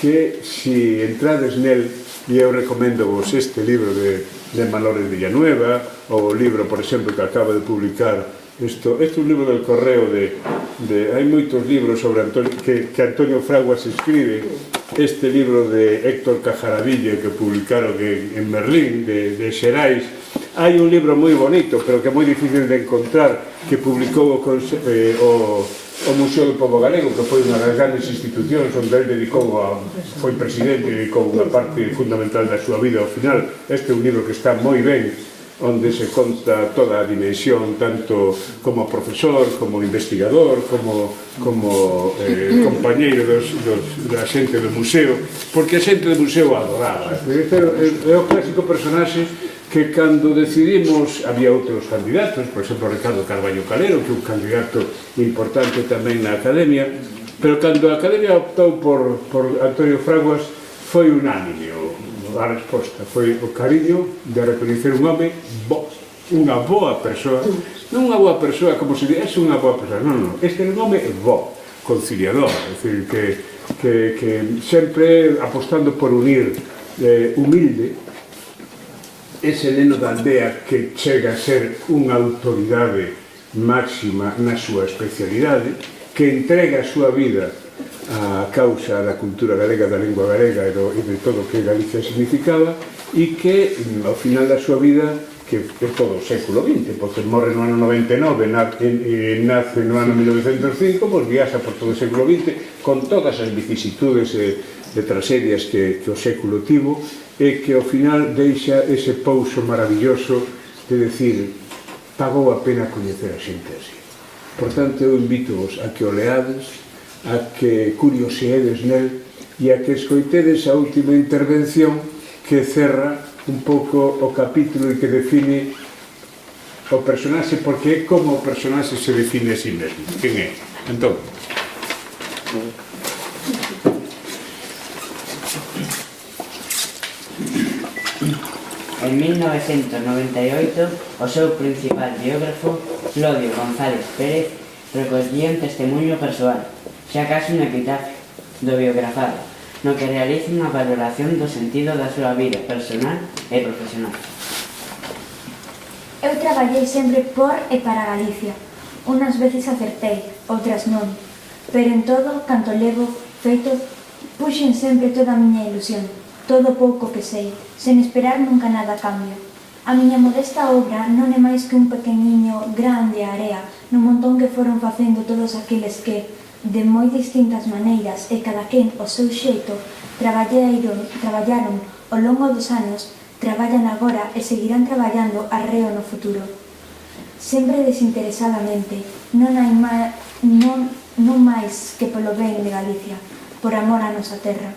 que si entrades nel, e eu recomendo vos este libro de Manolo Villanueva, ou o libro, por exemplo, que acaba de publicar este é un libro del Correo hai moitos libros sobre que Antonio Fraguas escribe, este libro de Héctor Cajaraville que publicaron en Berlín de Xerais. Hai un libro moi bonito pero que é moi difícil de encontrar que publicou o Museo do Pobo Galego, que foi unha das grandes institucións onde ele foi presidente e dedicou unha parte fundamental da súa vida ao final. Este é un libro que está moi ben, onde se conta toda a dimensión, tanto como profesor, como investigador, como compañeiro da xente do museo, porque a xente do museo adoraba. É o clásico personaxe que cando decidimos, había outros candidatos, por exemplo Ricardo Carballo Calero, que é un candidato importante tamén na Academia, pero cando a Academia optou por Antonio Fraguas, foi unánime a resposta, foi o cariño de recoñecer un home bo, unha boa persoa, non unha boa persoa como se dice, é unha boa persoa, non, este é un home bo, conciliador, é dicir, que sempre apostando por unir, humilde, ese neno da aldea que chega a ser unha autoridade máxima na súa especialidade, que entrega a súa vida a causa da cultura galega, da lingua galega e de todo o que Galicia significaba, e que ao final da súa vida, que é todo o século XX, porque morre no ano 99 e nace no ano 1905, pois viaxa por todo o século XX con todas as vicisitudes e tragedias que o século tivo, e que ao final deixa ese pouso maravilloso de decir, pagou a pena coñecer a xente así. Por tanto, eu invito-vos a que o leades, a que curioseedes nel e a que escoitedes a última intervención que cerra un pouco o capítulo e que define o personaxe, porque é como o personaxe se define a sí mesmo. Quen é? Entón, en 1998, o seu principal biógrafo, Clodio González Pérez, recollía un testemunho persoal, xa case un epitafio do biografado, no que realiza unha valoración do sentido da súa vida personal e profesional. Eu traballei sempre por e para Galicia. Unas veces acertei, outras non. Pero en todo, canto levo feito, puxen sempre toda a miña ilusión, todo o pouco que sei, sen esperar nunca nada a cambio. A miña modesta obra non é máis que un pequeniño grande area no montón que foron facendo todos aqueles que, de moi distintas maneiras e cada quen o seu xeito, traballaron ao longo dos anos, traballan agora e seguirán traballando arreo no futuro. Sempre desinteresadamente, non máis que polo ben de Galicia, por amor á nosa terra.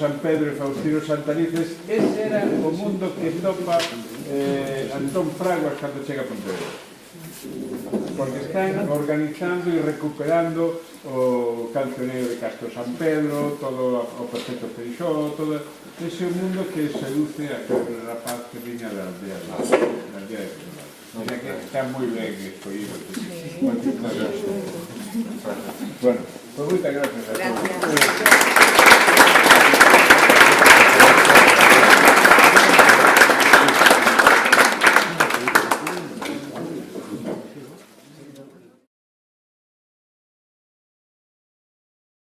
San Pedro e Faustino Santalices, ese era o mundo que topa Antón Fraguas cando chega a Pontevedra, porque están organizando e recuperando o cancioneiro de Castro San Pedro, todo o Perfecto Feixó, todo ese mundo que seduce a aquel rapaz que viña da aldea de Pontevedra. O sea que está moi ben escollido. Bueno, pues moitas gracias a todos.